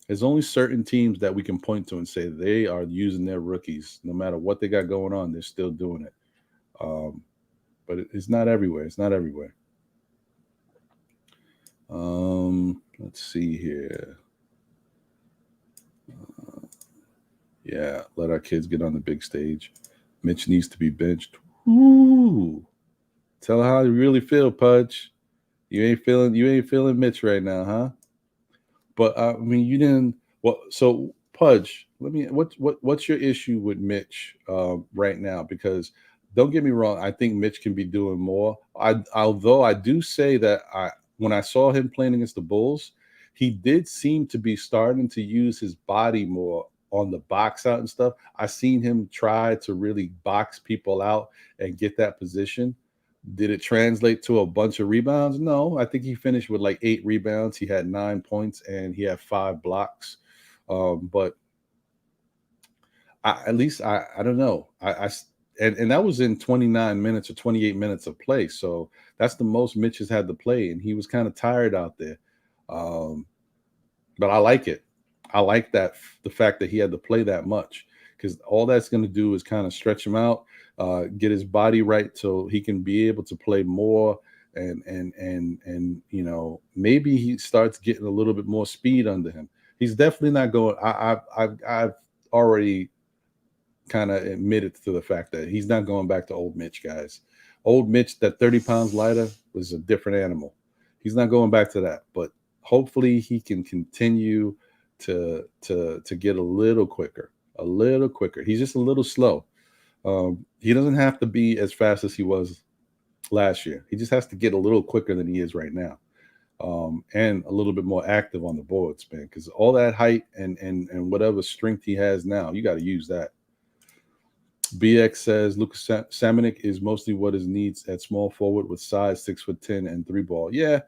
There's only certain teams that we can point to and say they are using their rookies. No matter what they got going on, they're still doing it. But it's not everywhere. It's not everywhere. Let's see here. Yeah, let our kids get on the big stage. Mitch needs to be benched. Ooh. Tell her how you really feel, Pudge. You ain't feeling Mitch right now, huh? But I mean, you didn't. Well, so Pudge, what's your issue with Mitch right now? Because don't get me wrong, I think Mitch can be doing more. Although I do say that when I saw him playing against the Bulls, he did seem to be starting to use his body more on the box out and stuff. I seen him try to really box people out and get that position. Did it translate to a bunch of rebounds? No, I think he finished with like 8 rebounds. He had 9 points and he had 5 blocks. But I don't know. And that was in 29 minutes or 28 minutes of play. So that's the most Mitch has had to play. And he was kind of tired out there. But I like it. I like that, the fact that he had to play that much, because all that's going to do is kind of stretch him out, get his body right so he can be able to play more. And maybe he starts getting a little bit more speed under him. He's definitely not going. I've already kind of admitted to the fact that he's not going back to old Mitch, guys. Old Mitch, that 30 pounds lighter, was a different animal. He's not going back to that, but hopefully he can continue to get a little quicker. He's just a little slow. He doesn't have to be as fast as he was last year. He just has to get a little quicker than he is right now. And a little bit more active on the boards, man, because all that height and whatever strength he has now, you got to use that. BX says Lucas Samanik is mostly what his needs at small forward with size 6'10" and 3 ball. Yeah,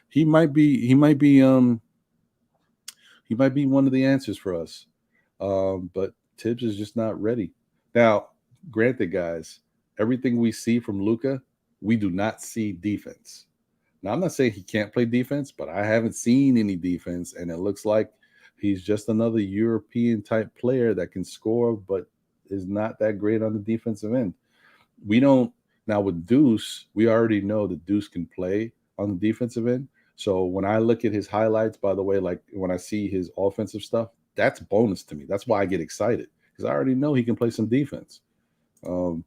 he might be one of the answers for us. But Tibbs is just not ready. Now, granted, guys, everything we see from Luka, we do not see defense. Now, I'm not saying he can't play defense, but I haven't seen any defense, and it looks like he's just another European-type player that can score, but is not that great on the defensive end. Now with Deuce, we already know that Deuce can play on the defensive end. So when I look at his highlights, by the way, like when I see his offensive stuff, that's bonus to me. That's why I get excited, because I already know he can play some defense. Okay.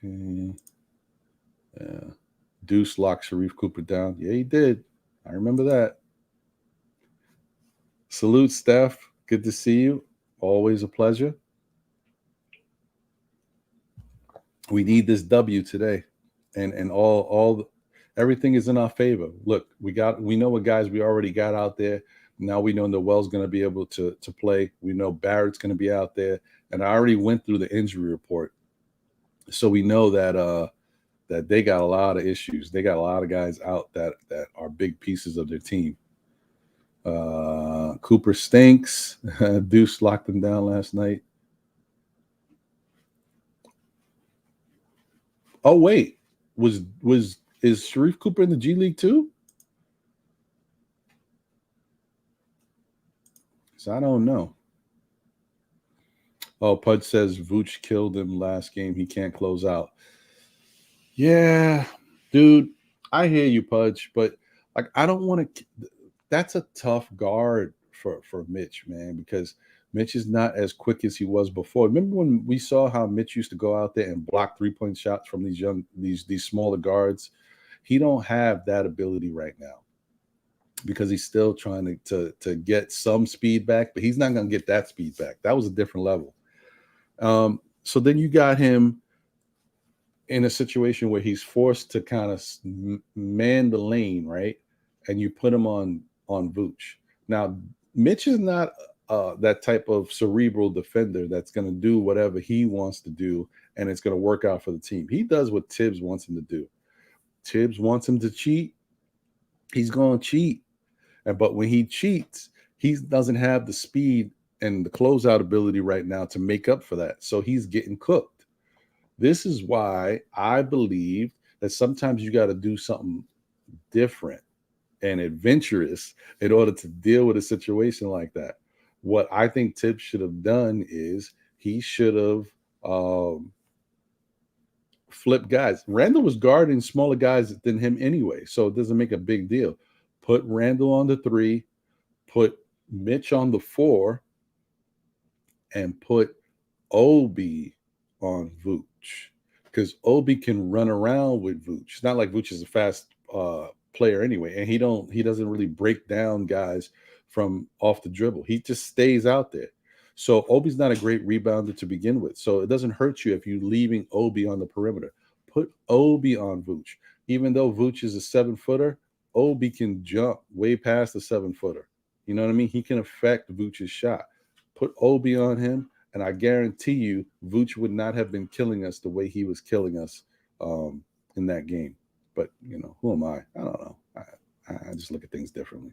Yeah. Deuce locked Sharif Cooper down. Yeah, he did. I remember that. Salute, Steph. Good to see you. Always a pleasure. We need this W today, and everything is in our favor. Look, we know what guys we already got out there. Now we know Noel's going to be able to play. We know Barrett's going to be out there, and I already went through the injury report, so we know that that they got a lot of issues. They got a lot of guys out that are big pieces of their team. Cooper stinks. Deuce locked him down last night. Oh wait, is Sharif Cooper in the G League too? So I don't know. Oh, Pudge says Vooch killed him last game. He can't close out. Yeah, dude, I hear you, Pudge, but like I don't want to. That's a tough guard for Mitch, man, because Mitch is not as quick as he was before. Remember when we saw how Mitch used to go out there and block 3-point shots from these smaller guards? He don't have that ability right now because he's still trying to get some speed back, but he's not going to get that speed back. That was a different level. So then you got him in a situation where he's forced to kind of man the lane, right? And you put him on Vooch. Now, Mitch is not that type of cerebral defender that's going to do whatever he wants to do, and it's going to work out for the team. He does what Tibbs wants him to do. Tibbs wants him to cheat. He's going to cheat. But when he cheats, he doesn't have the speed and the closeout ability right now to make up for that. So he's getting cooked. This is why I believe that sometimes you got to do something different and adventurous in order to deal with a situation like that. What I think Tibbs should have done is he should have flipped guys. Randle was guarding smaller guys than him anyway, so it doesn't make a big deal. Put Randle on the 3, put Mitch on the 4, and put Obi on Vooch, because Obi can run around with Vooch. It's not like Vooch is a fast player anyway, and he doesn't really break down guys from off the dribble. He just stays out there. So Obi's not a great rebounder to begin with. So it doesn't hurt you if you're leaving Obi on the perimeter. Put Obi on Vooch. Even though Vooch is a 7-footer, Obi can jump way past the 7-footer. You know what I mean? He can affect Vooch's shot. Put Obi on him, and I guarantee you Vooch would not have been killing us the way he was killing us in that game. But, you know, who am I? I don't know. I just look at things differently.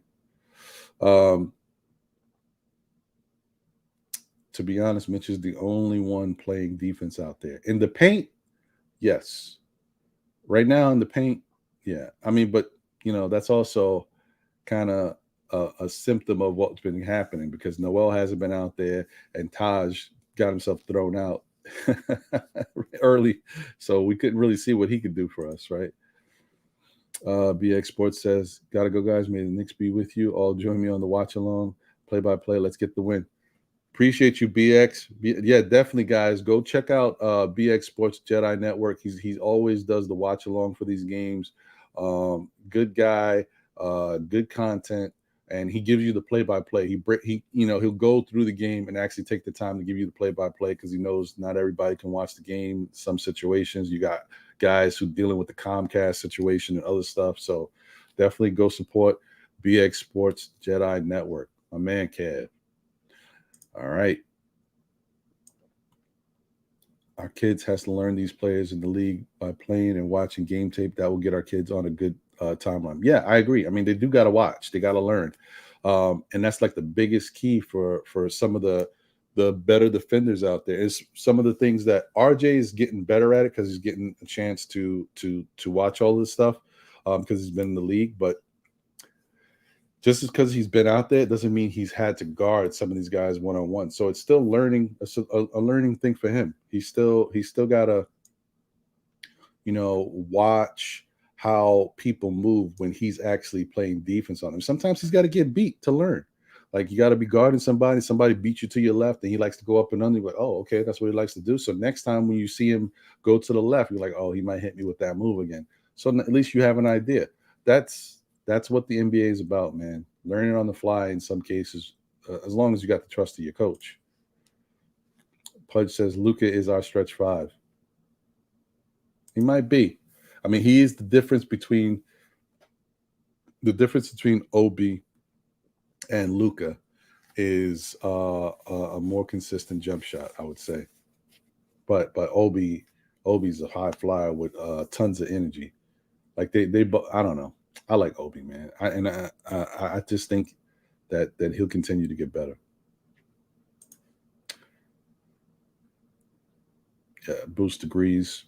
To be honest, Mitch is the only one playing defense out there. In the paint, yes. Right now in the paint, yeah. I mean, but, you know, that's also kind of a symptom of what's been happening, because Noel hasn't been out there and Taj got himself thrown out early. So we couldn't really see what he could do for us, right? BX Sports says, gotta go, guys. May the Knicks be with you. All join me on the watch along, play-by-play. Let's get the win. Appreciate you, BX. Yeah, definitely, guys. Go check out BX Sports Jedi Network. He always does the watch along for these games. Good guy, good content, and he gives you the play-by-play. He'll go through the game and actually take the time to give you the play-by-play, because he knows not everybody can watch the game. Some situations you got guys who dealing with the Comcast situation and other stuff. So definitely go support BX Sports Jedi Network. My man, Kev. All right. Our kids has to learn these players in the league by playing and watching game tape. That will get our kids on a good timeline. Yeah, I agree. I mean, they do got to watch. They got to learn. And that's like the biggest key for some of the better defenders out there, is some of the things that RJ is getting better at it, because he's getting a chance to watch all this stuff because he's been in the league. But just because he's been out there, it doesn't mean he's had to guard some of these guys one-on-one. So it's still learning, a learning thing for him. He's still got to, watch how people move when he's actually playing defense on them. Sometimes he's got to get beat to learn. Like, you got to be guarding somebody beat you to your left, and he likes to go up and under. But, oh, okay, that's what he likes to do. So next time when you see him go to the left, you're like, oh, he might hit me with that move again. So at least you have an idea. That's what the NBA is about, man. Learning on the fly in some cases, as long as you got the trust of your coach. Pudge says Luka is our stretch 5. He might be. I mean, he is the difference between Obi and Luka is a more consistent jump shot, I would say. But Obi's a high flyer with tons of energy. Like I don't know. I like Obi, man. I just think that he'll continue to get better. Yeah, boost degrees.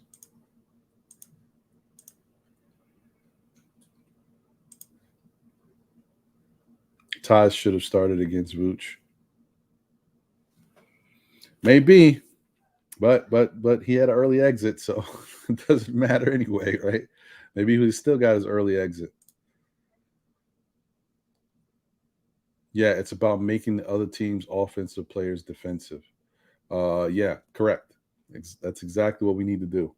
Ties should have started against Vooch. Maybe, but he had an early exit, so it doesn't matter anyway, right? Maybe he still got his early exit. Yeah, it's about making the other team's offensive players defensive. Yeah, correct. That's exactly what we need to do.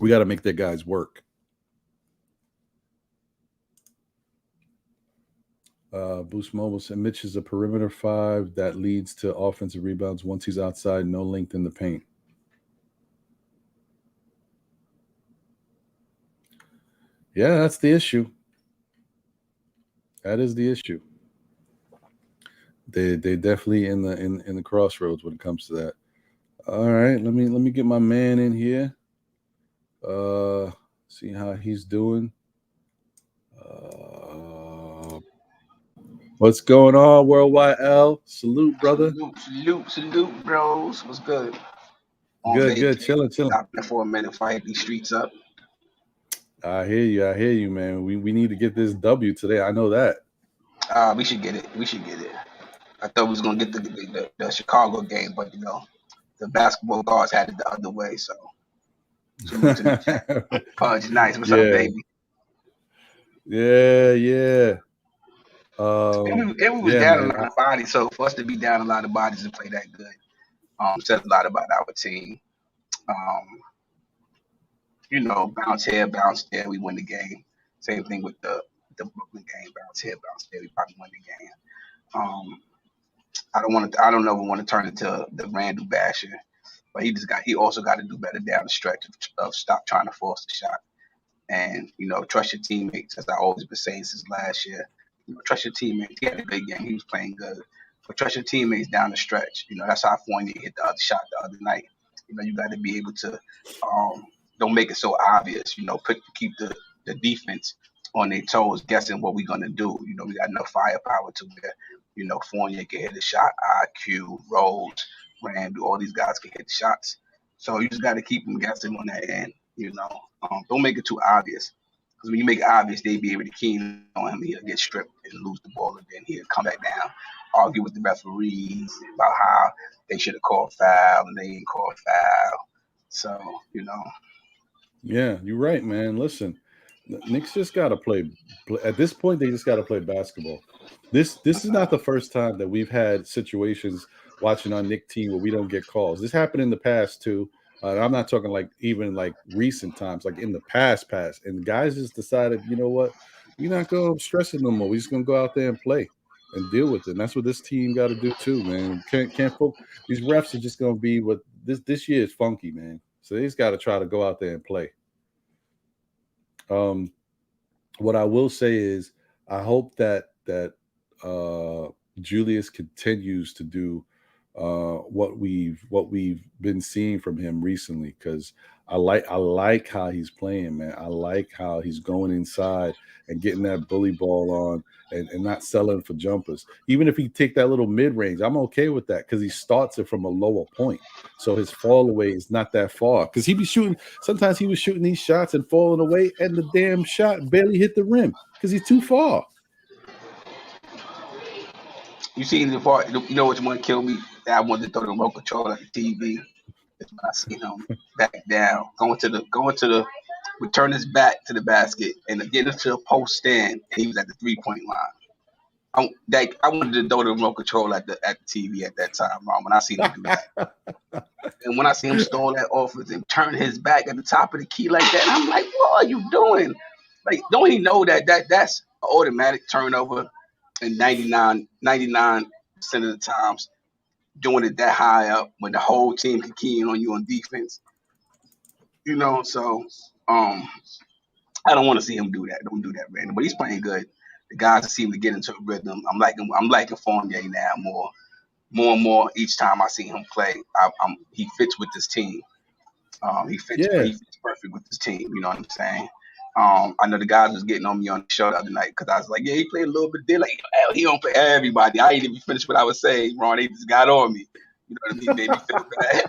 We got to make their guys work. Boost Mobile said Mitch is a perimeter 5 that leads to offensive rebounds once he's outside, no length in the paint. Yeah, that's the issue. That is the issue. They definitely in the crossroads when it comes to that. All right, let me get my man in here. See how he's doing. What's going on, Worldwide L? Salute, brother. Salute, bros. What's good? Good. Chilling. Stopping for a minute if I hit these streets up. I hear you, man. We need to get this W today. I know that. We should get it. I thought we was gonna get the Chicago game, but the basketball gods had it the other way. So Pudge, nice. What's up, baby? Yeah. And we was down a lot of bodies, so for us to be down a lot of bodies and play that good, says a lot about our team. Bounce here, bounce there, we win the game. Same thing with the Brooklyn game, bounce here, bounce there, we probably win the game. I don't know if we want to turn it to the Randle basher, but he also got to do better down the stretch of stop trying to force the shot. And, trust your teammates, as I always been saying since last year. Trust your teammates. He had a good game. He was playing good. But trust your teammates down the stretch. That's how Fournier hit the other shot the other night. You got to be able to don't make it so obvious. Keep the defense on their toes, guessing what we're going to do. We got enough firepower to where, Fournier can hit a shot, IQ, Rose, Randle, all these guys can hit the shots. So you just got to keep them guessing on that end. Don't make it too obvious. Because when you make it obvious, they'd be able to keen on him. He'll get stripped and lose the ball, and then he'll come back down, argue with the referees about how they should have called foul and they ain't called foul. So, Yeah, you're right, man. Listen, the Knicks just got to play. At this point, they just got to play basketball. This is not the first time that we've had situations watching our Knicks team where we don't get calls. This happened in the past too. I'm not talking even recent times, like in the past. And the guys just decided, you know what, we're not going to stress it no more. We're just going to go out there and play and deal with it. And that's what this team got to do too, man. Can't these refs are just going to be what this year is funky, man. So they just got to try to go out there and play. What I will say is I hope that Julius continues to do what we've been seeing from him recently, because I like how he's playing, man. I like how he's going inside and getting that bully ball on and not selling for jumpers. Even if he take that little mid-range, I'm okay with that because he starts it from a lower point. So his fall away is not that far. Because sometimes he was shooting these shots and falling away, and the damn shot barely hit the rim because he's too far. You seen the part, which one killed me? I wanted to throw the remote control at the TV. That's when I seen him back down, going to the, would turn his back to the basket and get into a post stand, and he was at the 3-point line. I wanted to throw the remote control at the TV at that time, Ron, when I seen him do that. And when I see him stole that offense and turn his back at the top of the key like that, I'm like, what are you doing? Like, don't he know that's an automatic turnover? And 99% of the times, doing it that high up when the whole team can key in on you on defense. So I don't want to see him do that. Don't do that, Randle. But he's playing good. the guys seem to get into a rhythm. I'm liking Fournier now more and more each time I see him play. He fits with this team. He fits Yeah, perfect with this team. You know what I'm saying? I know the guys was getting on me on the show the other night because I was like, yeah, he played a little bit there. Like, hell, he don't play everybody. I ain't even finished what I was saying, Ron. They just got on me. You know what I mean? Made me feel bad.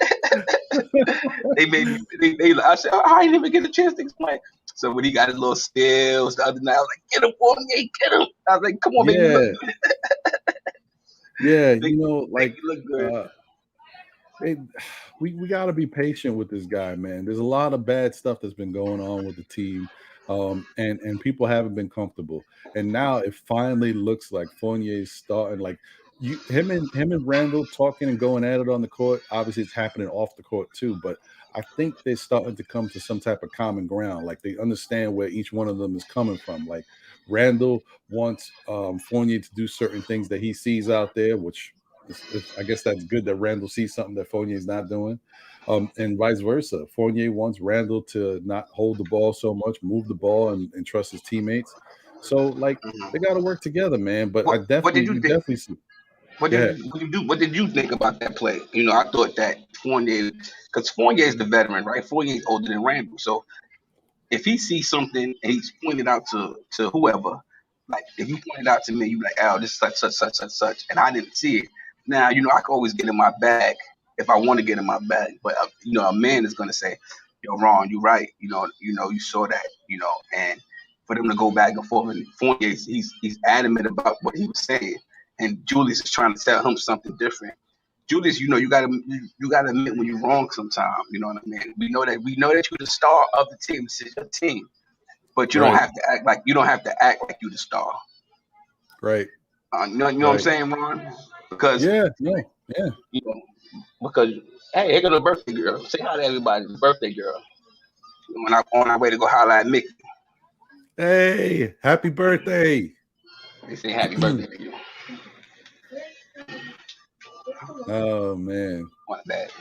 They made me. I said, oh, I ain't even get a chance to explain. So when he got his little steals the other night, I was like, get him, Fournier, get him. I was like, come on, make me look yeah, good. yeah. Make, You know, make like me look good. it, we got to be patient with this guy, man. There's a lot of bad stuff that's been going on with the team, and people haven't been comfortable. And now it finally looks like Fournier's starting. Like him and Randle talking and going at it on the court. Obviously, it's happening off the court too. But I think they're starting to come to some type of common ground. Like they understand where each one of them is coming from. Like Randle wants Fournier to do certain things that he sees out there, which I guess that's good that Randle sees something that Fournier is not doing, and vice versa. Fournier wants Randle to not hold the ball so much, move the ball, and trust his teammates. So like Mhm. they got to work together, man. But What did you we think? definitely see. What Go did ahead. you do? What did you think about that play? You know, I thought that Fournier, because Fournier is the veteran, right? Fournier is older than Randle, so if he sees something and he's pointed out to whoever, like if you pointed out to me, you be like, oh, this is such, and I didn't see it. Now, you know, I can always get in my bag if I want to get in my bag, but you know, a man is gonna say, "Yo, Ron, you right. You saw that. You know," and for them to go back and forth, and Fournier, he's adamant about what he was saying, and Julius is trying to tell him something different. Julius, you know, you gotta admit when you're wrong sometimes. You know what I mean? We know that you're the star of the team. This is your team, but you don't Right, have to act like you're the star. right, You know what I'm right. saying, Ron? Because Yeah, no, yeah. you know, because hey, here go the birthday girl. Say hi to everybody. The birthday girl. When I'm on our way to go holler at Mickey, Hey, happy birthday! they say happy birthday to you. Oh man, One of that.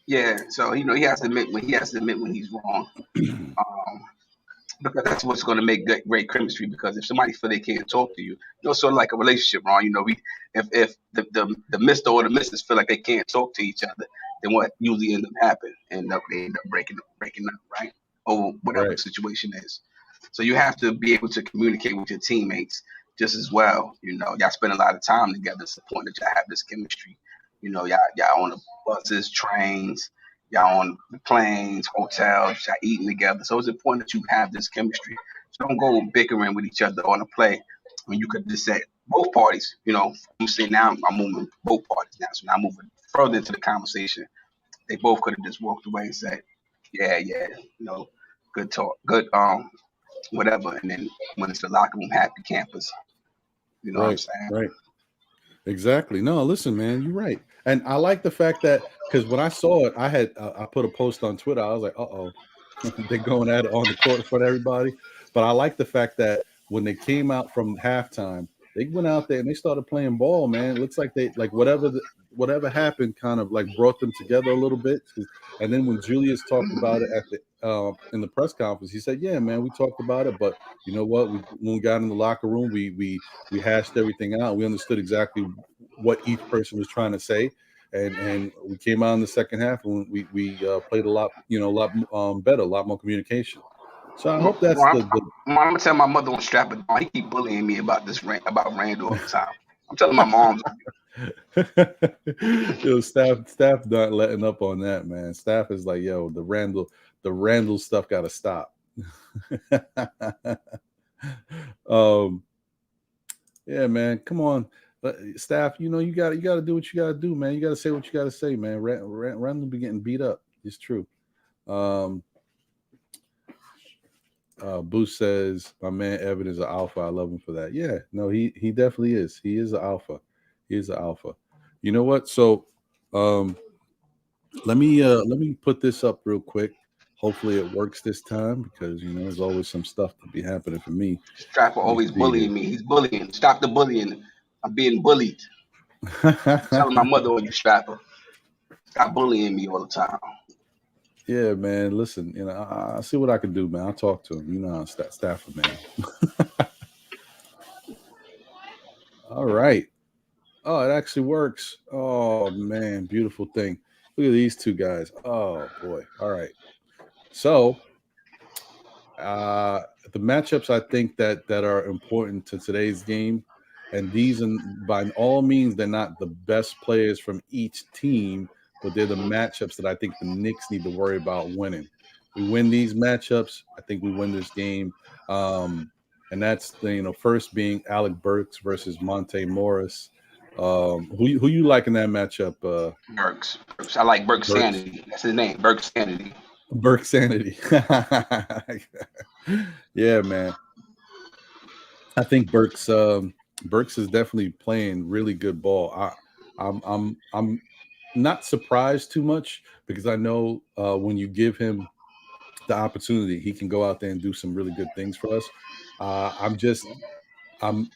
Yeah. So you know he has to admit when he's wrong. Um, because that's what's going to make great chemistry. Because if somebody feel they can't talk to you, sort of like a relationship, Ron. You know, if the Mister or the Missus feel like they can't talk to each other, then what usually ends up happening? They end up breaking up, right? Or whatever the right, situation is. So you have to be able to communicate with your teammates just as well. You know, y'all spend a lot of time together. It's important that y'all have this chemistry. You know, y'all on the buses, trains, y'all on the planes, hotels, y'all eating together. So it's important that you have this chemistry. So don't go bickering with each other on a play when you could just say both parties. You know, I'm saying now I'm moving both parties now. So now I'm moving further into the conversation. They both could have just walked away and said, yeah, good talk, good whatever. And then when it's the locker room, happy campus. You know what I'm right, saying? right. Exactly. No, listen, man, you're right. And I like the fact that because when I saw it, I put a post on Twitter. I was like, uh-oh, they're going at it on the court in front of everybody. But I like the fact that when they came out from halftime, they went out there and they started playing ball, man. It looks like they like whatever happened kind of like brought them together a little bit. And then when Julius talked about it at the in the press conference, he said, "Yeah, man, we talked about it, but you know what? When we got in the locker room, we hashed everything out. We understood exactly what each person was trying to say, and we came out in the second half and we played a lot, a lot better, a lot more communication. So I hope that's Well, the I'm gonna tell my mother on strap it down. He keep bullying me about about Randle all the time. I'm telling my mom. staff not letting up on that, man. Staff is like, yo, the Randle stuff got to stop. um, yeah, man, come on. Staff, you got to do what you got to do, man. You got to say what you got to say, man. Randle be getting beat up. It's true. Boost says my man Evan is an alpha. I love him for that. Yeah, no, he definitely is. He is an alpha. He is an alpha. You know what? So let me put this up real quick. Hopefully it works this time because there's always some stuff to be happening for me. Strapper Let me always see bullying me. He's bullying. Stop the bullying. I'm being bullied. here. Telling my mother on you, Strapper. Stop bullying me all the time. Yeah, man. Listen, I see what I can do, man. I'll talk to him. I'm Stafford, man. All right. Oh, it actually works. Oh man, beautiful thing. Look at these two guys. Oh boy. All right. So uh the matchups I think that are important to today's game, and these, and by all means they're not the best players from each team, but they're the matchups that I think the Knicks need to worry about winning. We win these matchups, I think we win this game. And that's the first being Alec Burks versus Monte Morris. Who you like in that matchup? Burks. I like Burks Burks. Sanity. That's his name. Burks Sanity. Burke Sanity. Yeah, man. I think Burks is definitely playing really good ball. I'm not surprised too much, because I know when you give him the opportunity, he can go out there and do some really good things for us. I'm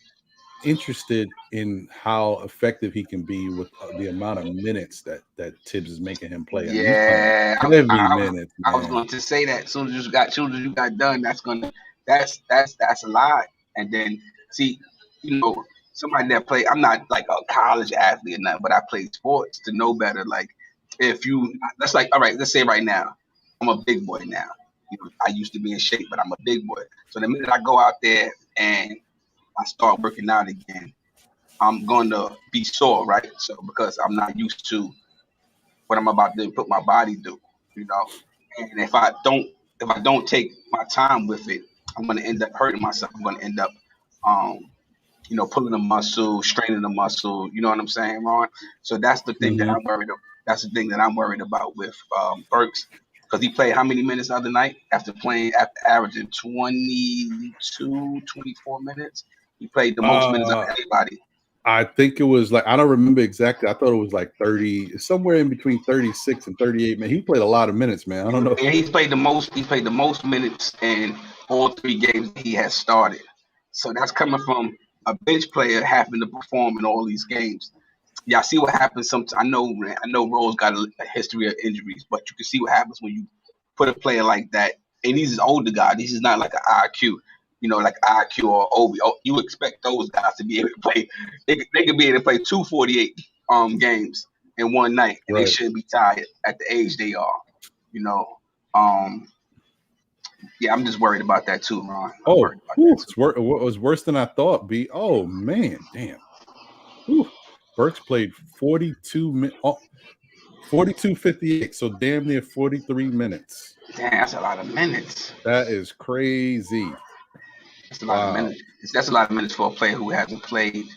interested in how effective he can be with the amount of minutes that Tibbs is making him play. I mean, he's playing Yeah, heavy minutes, I was man. going to say that. As soon as you got done, that's a lot. And then see, somebody that play. I'm not like a college athlete or nothing, but I played sports to know better. Like if you, that's like, all right. Let's say right now, I'm a big boy now. I used to be in shape, but I'm a big boy. So the minute I go out there and I start working out again, I'm going to be sore, right? So because I'm not used to what I'm about to put my body through, you know. And if I don't take my time with it, I'm gonna end up hurting myself. I'm gonna end up um, pulling a muscle, straining a muscle, you know what I'm saying, Ron? So that's the thing that Hmm. I'm worried about. That's the thing that I'm worried about with Burks. Because he played how many minutes the other night after averaging 22, 24 minutes? He played the most minutes of Uh, anybody. I think it was like, I don't remember exactly. I thought it was like 30, somewhere in between 36 and 38. Man, he played a lot of minutes, man. I don't know. And he's played the most minutes in all three games he has started. So that's coming from a bench player having to perform in all these games. Y'all see what happens. I know Rose got a history of injuries, but you can see what happens when you put a player like that. And he's an older guy. This is not like an IQ, like IQ or Obi. Oh, you expect those guys to be able to play. They could be able to play 248 games in one night, and they Right. shouldn't be tired at the age they are. You know, um, yeah, I'm just worried about that too, Ron. I'm Oh, worried about that whew, too. it was worse than I thought. Oh man, damn. Whew. Burks played 42:58, so damn near 43 minutes. Damn, that's a lot of minutes. That is crazy. That's a lot of Wow, minutes. That's a lot of minutes for a player who hasn't played,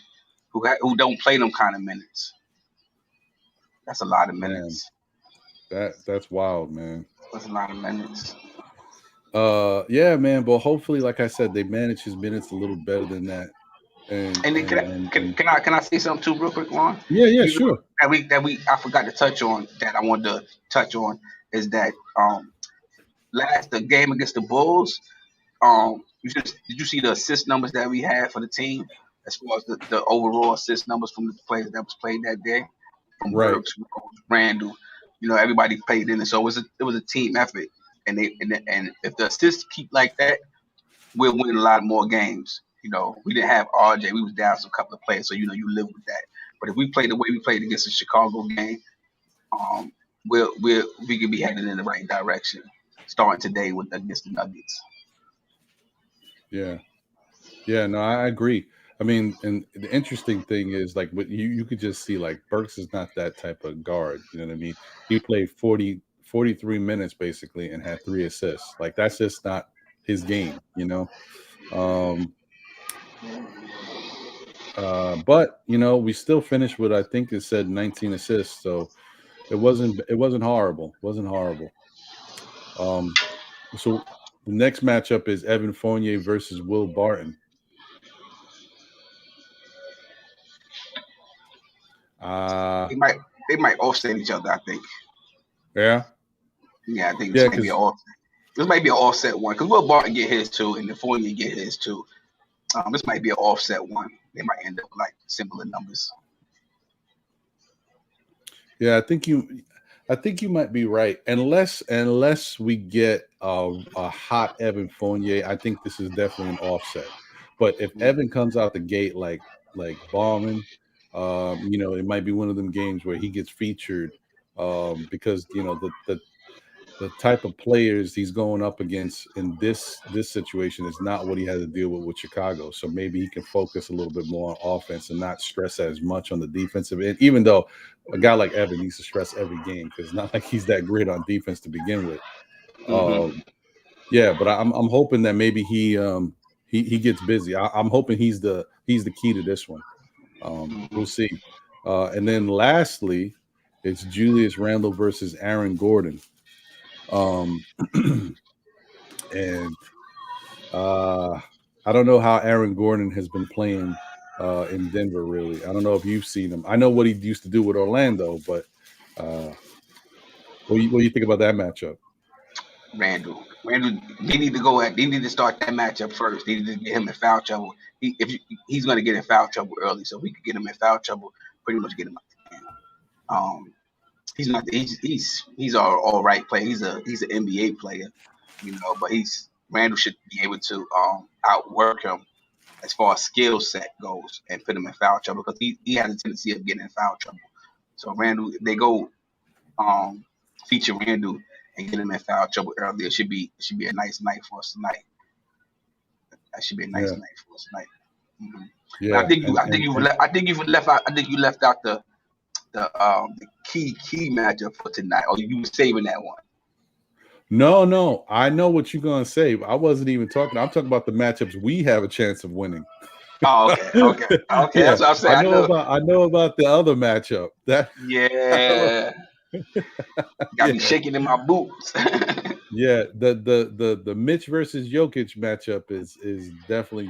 who don't play them kind of minutes. That's a lot of man, minutes. that's wild, man. That's a lot of minutes. Yeah, man, but hopefully, like I said, they manage his minutes a little better than that. And And then and and, and can I say something too real quick, Ron? yeah, yeah, You know, sure. that we I forgot to touch on that I wanted to touch on is that the game against the Bulls. Did you see the assist numbers that we had for the team as far as the overall assist numbers from the players that was played that day, from Right. Burks, Rose, Randle? Everybody played in it, so it was a team effort. And if the assists keep like that, we'll win a lot more games. We didn't have RJ, we was down some couple of players, so you live with that. But if we play the way we played against the Chicago game, um, we could be headed in the right direction starting today with against the Nuggets. Yeah. Yeah, no, I agree. I mean, and the interesting thing is, like, what you could just see, like, Burks is not that type of guard. You know what I mean? He played 43 minutes basically and had 3 assists. Like, that's just not his game. Um, but we still finished with, I think it said 19 assists, so it wasn't horrible. Wasn't horrible. Um, so the next matchup is Evan Fournier versus Will Barton. Uh They might they might offset each other. I think. yeah. Yeah, I think Yeah, because this might be an offset one because Will Barton get his too, and the Fournier get his too. This might be an offset one. They might end up like similar numbers. yeah, I think I think you might be right. Unless we get a hot Evan Fournier, I think this is definitely an offset. But if Evan comes out the gate like bombing, it might be one of them games where he gets featured because the type of players he's going up against in this situation is not what he had to deal with Chicago. So maybe he can focus a little bit more on offense and not stress as much on the defensive end. Even though a guy like Evan needs to stress every game because it's not like he's that great on defense to begin with. Yeah, but I'm hoping that maybe he gets busy. I'm hoping he's the key to this one. We'll see. And then lastly, it's Julius Randle versus Aaron Gordon. And I don't know how Aaron Gordon has been playing in Denver. Really, I don't know if you've seen him. I know what he used to do with Orlando, but what do you think about that matchup? Randle, they need to go at. They need to start that matchup first. They need to get him in foul trouble. He's going to get in foul trouble early, so if we could get him in foul trouble, pretty much get him out the game. He's not. He's all right player. He's an NBA player, but Randle should be able to outwork him as far as skill set goes and put him in foul trouble because he has a tendency of getting in foul trouble. So Randle, if they go feature Randle and get him in foul trouble early, it should be a nice night for us tonight. That should be a nice night for us tonight. Mm-hmm. Yeah, I think you left out the key matchup for tonight, or you were saving that one. No, I know what you're gonna say. I wasn't even talking. I'm talking about the matchups we have a chance of winning. Oh, okay. Yeah, that's what I'm saying. I know about the other matchup. Got me shaking in my boots. Yeah, the Mitch versus Jokic matchup is definitely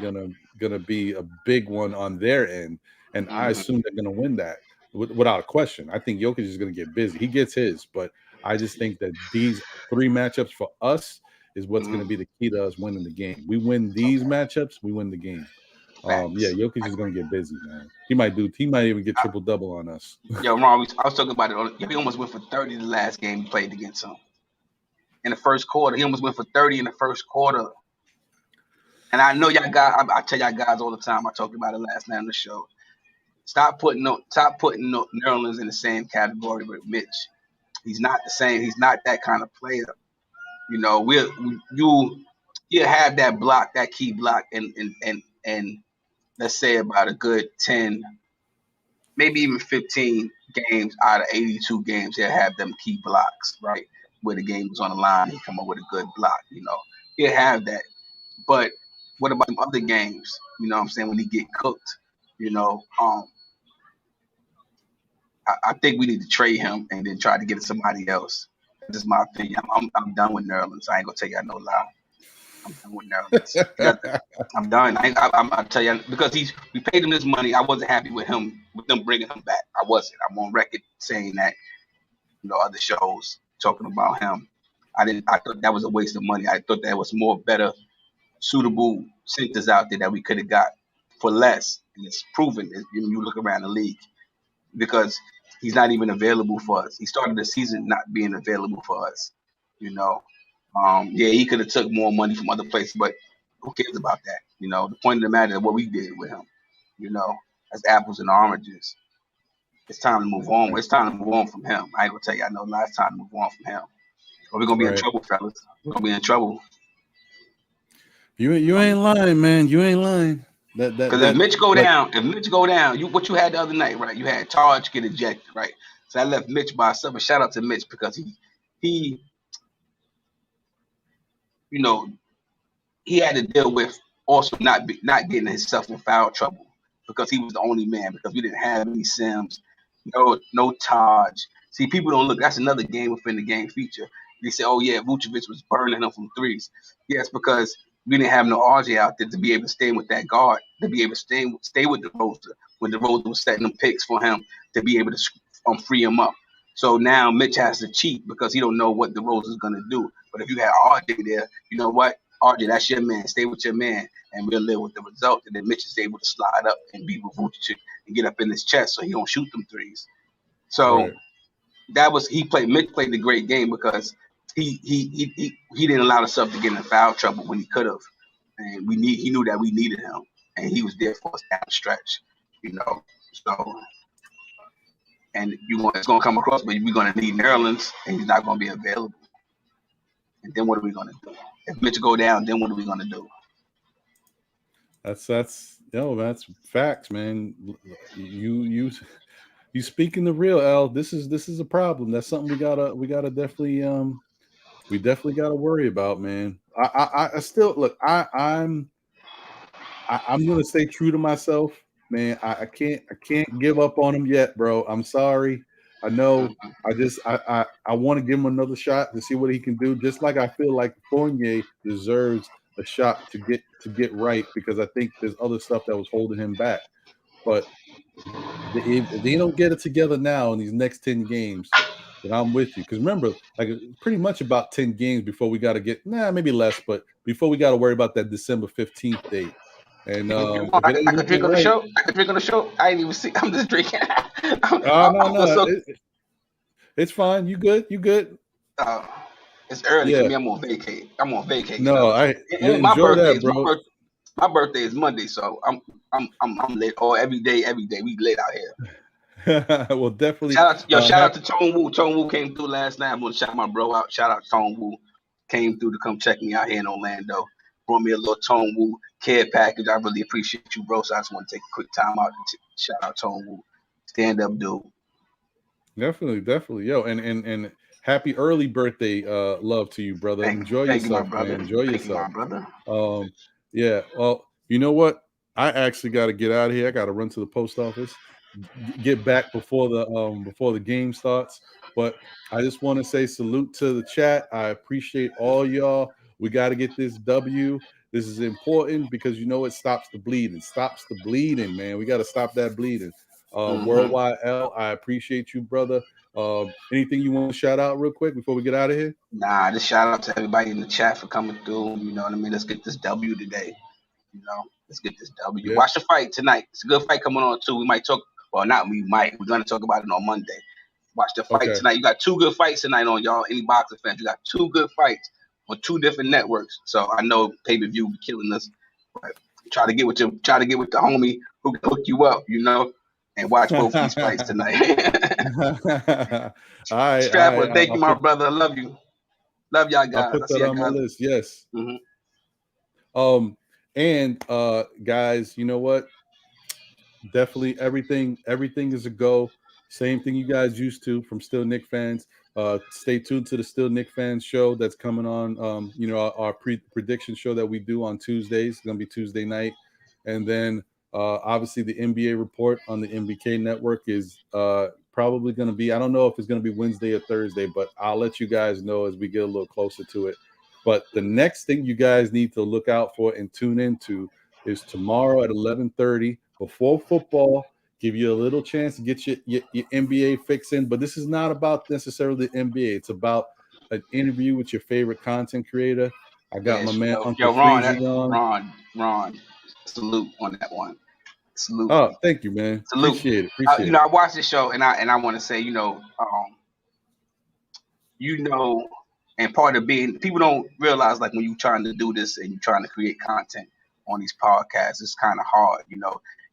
gonna be a big one on their end, and I assume they're gonna win that without a question. I think Jokic is gonna get busy. He gets his, but I just think that these three matchups for us is what's gonna be the key to us winning the game. We win these matchups, we win the game. Yeah, Jokic is gonna get busy, man. He might even get triple double on us. Yo, Ron, I was talking about it. He almost went for 30 the last game he played against him. In the first quarter, he almost went for 30 in the first quarter. And I know y'all guys. I tell y'all guys all the time. I talked about it last night on the show. Stop putting Nerlens in the same category with Mitch. He's not the same. He's not that kind of player. You have that block, that key block, and let's say about a good 10, maybe even 15 games out of 82 games, he'll have them key blocks, right? Where the game was on the line, he come up with a good block, He'll have that. But what about them other games? You know what I'm saying? When he get cooked, I think we need to trade him and then try to get somebody else. This is my opinion. I'm done with Nerlens. I ain't gonna tell y'all no lie. I'm done with Nerlens. I'm done. I'll tell you because we paid him this money. I wasn't happy with them bringing him back. I wasn't. I'm on record saying that. Other shows talking about him. I thought that was a waste of money. I thought there was more better, suitable centers out there that we could have got for less. And it's proven. You look around the league because he's not even available for us. He started the season not being available for us. Yeah, he could have took more money from other places, but who cares about that? The point of the matter is what we did with him. As apples and oranges. It's time to move on. It's time to move on from him. I ain't gonna tell you. I know last time to move on from him. Or we're gonna be in trouble, fellas. We're gonna be in trouble. You ain't lying, man. You ain't lying. Because if Mitch go down, what you had the other night, right? You had Taj get ejected, right? So I left Mitch by himself. Shout out to Mitch because he had to deal with also not getting himself in foul trouble because he was the only man because we didn't have any Sims, no Taj. See, people don't look. That's another game within the game feature. They say, oh yeah, Vucevic was burning him from threes. Yes, because we didn't have no RJ out there to be able to stay with that guard, to be able to stay with the Rosa when the Rosa was setting them picks for him to be able to free him up. So now Mitch has to cheat because he don't know what the Rosa is gonna do. But if you had RJ there, you know what? RJ, that's your man. Stay with your man, and we'll live with the result. And then Mitch is able to slide up and be with Vucevic and get up in his chest so he don't shoot them threes. So Mitch played the great game because he didn't allow himself to get in foul trouble when he could have, and he knew that we needed him, and he was there for us down the stretch, you know. So, and it's gonna come across, but we're gonna need Nerlens, and he's not gonna be available. And then what are we gonna do? If Mitch go down, then what are we gonna do? That's facts, man. You speaking the real, Al. This is a problem. That's something we gotta definitely gotta worry about, man. I still look. I'm gonna stay true to myself, man. I can't give up on him yet, bro. I'm sorry. I know. I want to give him another shot to see what he can do. Just like I feel like Fournier deserves a shot to get right, because I think there's other stuff that was holding him back. But if they don't get it together now in these next 10 games, then I'm with you. Because remember, like pretty much about 10 games before we got to get maybe less, but before we got to worry about that December 15th date. And I can drink on the show. I can drink on the show. I ain't even see. I'm just drinking. No. It's fine. You good? It's early for me. I'm on vacay. No, my birthday, bro. My birthday is Monday, so I'm late. Every day we late out here. Well, definitely. Shout out to Tone Wu. Tone Wu came through last night. I'm gonna shout my bro out. Shout out to Tone Wu. Came through to come check me out here in Orlando. Brought me a little Tone Wu care package. I really appreciate you, bro. So I just want to take a quick time out to shout out Tone Wu. Stand up, dude. Definitely. Yo, and happy early birthday, love to you, brother. Enjoy yourself, man. Enjoy yourself. You, my brother. Yeah. Well, you know what? I actually got to get out of here. I got to run to the post office, get back before the game starts. But I just want to say salute to the chat. I appreciate all y'all. We got to get this W. This is important because it stops the bleeding. Stops the bleeding, man. We got to stop that bleeding. Worldwide L, I appreciate you, brother. Anything you want to shout out real quick before we get out of here? Nah, just shout out to everybody in the chat for coming through. You know what I mean? Let's get this W today. Let's get this W. Yeah. Watch the fight tonight. It's a good fight coming on too. We might talk. Well, not we might. We're gonna talk about it on Monday. Watch the fight tonight. You got two good fights tonight on y'all. Any boxing fans, you got two good fights on two different networks. So I know pay-per-view be killing us. But try to get with the homie who can hook you up. And watch both these fights tonight. All right, Strapper, thank you, my brother. I love you. Love y'all guys. I'll put that on my list. Yes. Mm-hmm. And guys, you know what? Definitely everything is a go. Same thing you guys used to from Still Knick fans. Stay tuned to the Still Knick fans show that's coming on. Our prediction show that we do on Tuesdays. It's gonna be Tuesday night, and then. Obviously, the NBA report on the MBK network is probably going to be, I don't know if it's going to be Wednesday or Thursday, but I'll let you guys know as we get a little closer to it. But the next thing you guys need to look out for and tune into is tomorrow at 11:30 before football. Give you a little chance to get your NBA fix in. But this is not about necessarily the NBA. It's about an interview with your favorite content creator. I got my man Uncle Freezy on. Ron, salute on that one. Salute. Oh, thank you, man. Salute. Appreciate it. I watched this show and I want to say, and part of being, people don't realize like when you're trying to do this and you're trying to create content on these podcasts, it's kind of hard,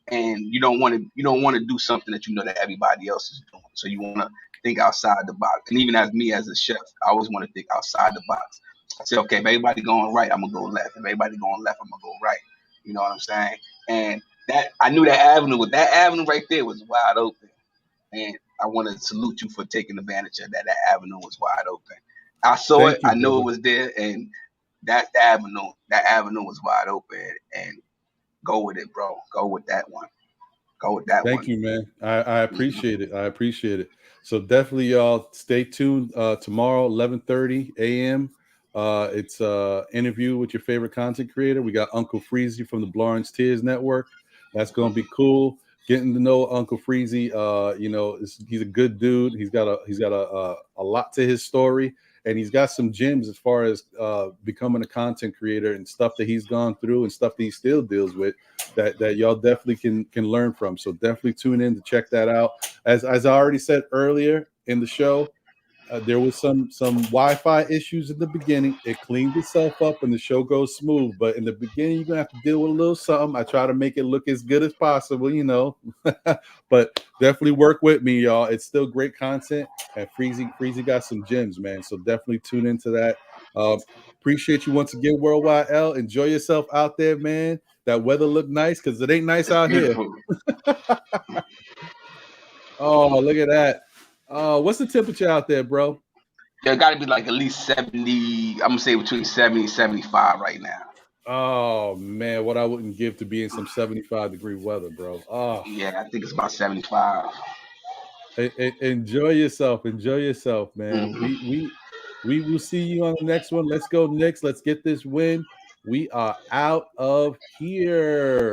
and you don't want to do something that that everybody else is doing. So you want to think outside the box. And even as me as a chef, I always want to think outside the box. I say, okay, if everybody going right, I'm gonna go left. If everybody going left, I'm gonna go right. You know what I'm saying? And that I knew that avenue right there was wide open. And I want to salute you for taking advantage of that. That avenue was wide open. I saw it, I knew it was there, and that avenue was wide open. And go with it, bro. Go with that one. Go with that one. Thank you, man. I appreciate it. I appreciate it. So definitely, y'all, stay tuned tomorrow, 11:30 a.m. It's an interview with your favorite content creator. We got Uncle Freezy from the Blorange Tears network. That's going to be cool. Getting to know Uncle Freezy. He's a good dude. He's got a lot to his story, and he's got some gems as far as becoming a content creator and stuff that he's gone through and stuff that he still deals with that y'all definitely can learn from. So definitely tune in to check that out. As I already said earlier, in the show. There was some Wi-Fi issues in the beginning. It cleaned itself up and the show goes smooth. But in the beginning, you're gonna have to deal with a little something. I try to make it look as good as possible, you know. But definitely work with me, y'all. It's still great content, and Freezy got some gems, man. So definitely tune into that. Appreciate you once again, Worldwide L. Enjoy yourself out there, man. That weather look nice because it ain't nice out beautiful. here. Oh, look at that. What's the temperature out there, bro? Yeah, it got to be like at least 70. I'm gonna say between 70 and 75 right now. Oh man, what I wouldn't give to be in some 75-degree weather, bro. Oh, Yeah, I think it's about 75. enjoy yourself, man. Mm-hmm. We will see you on the next one. Let's go, Knicks. Let's get this win. We are out of here.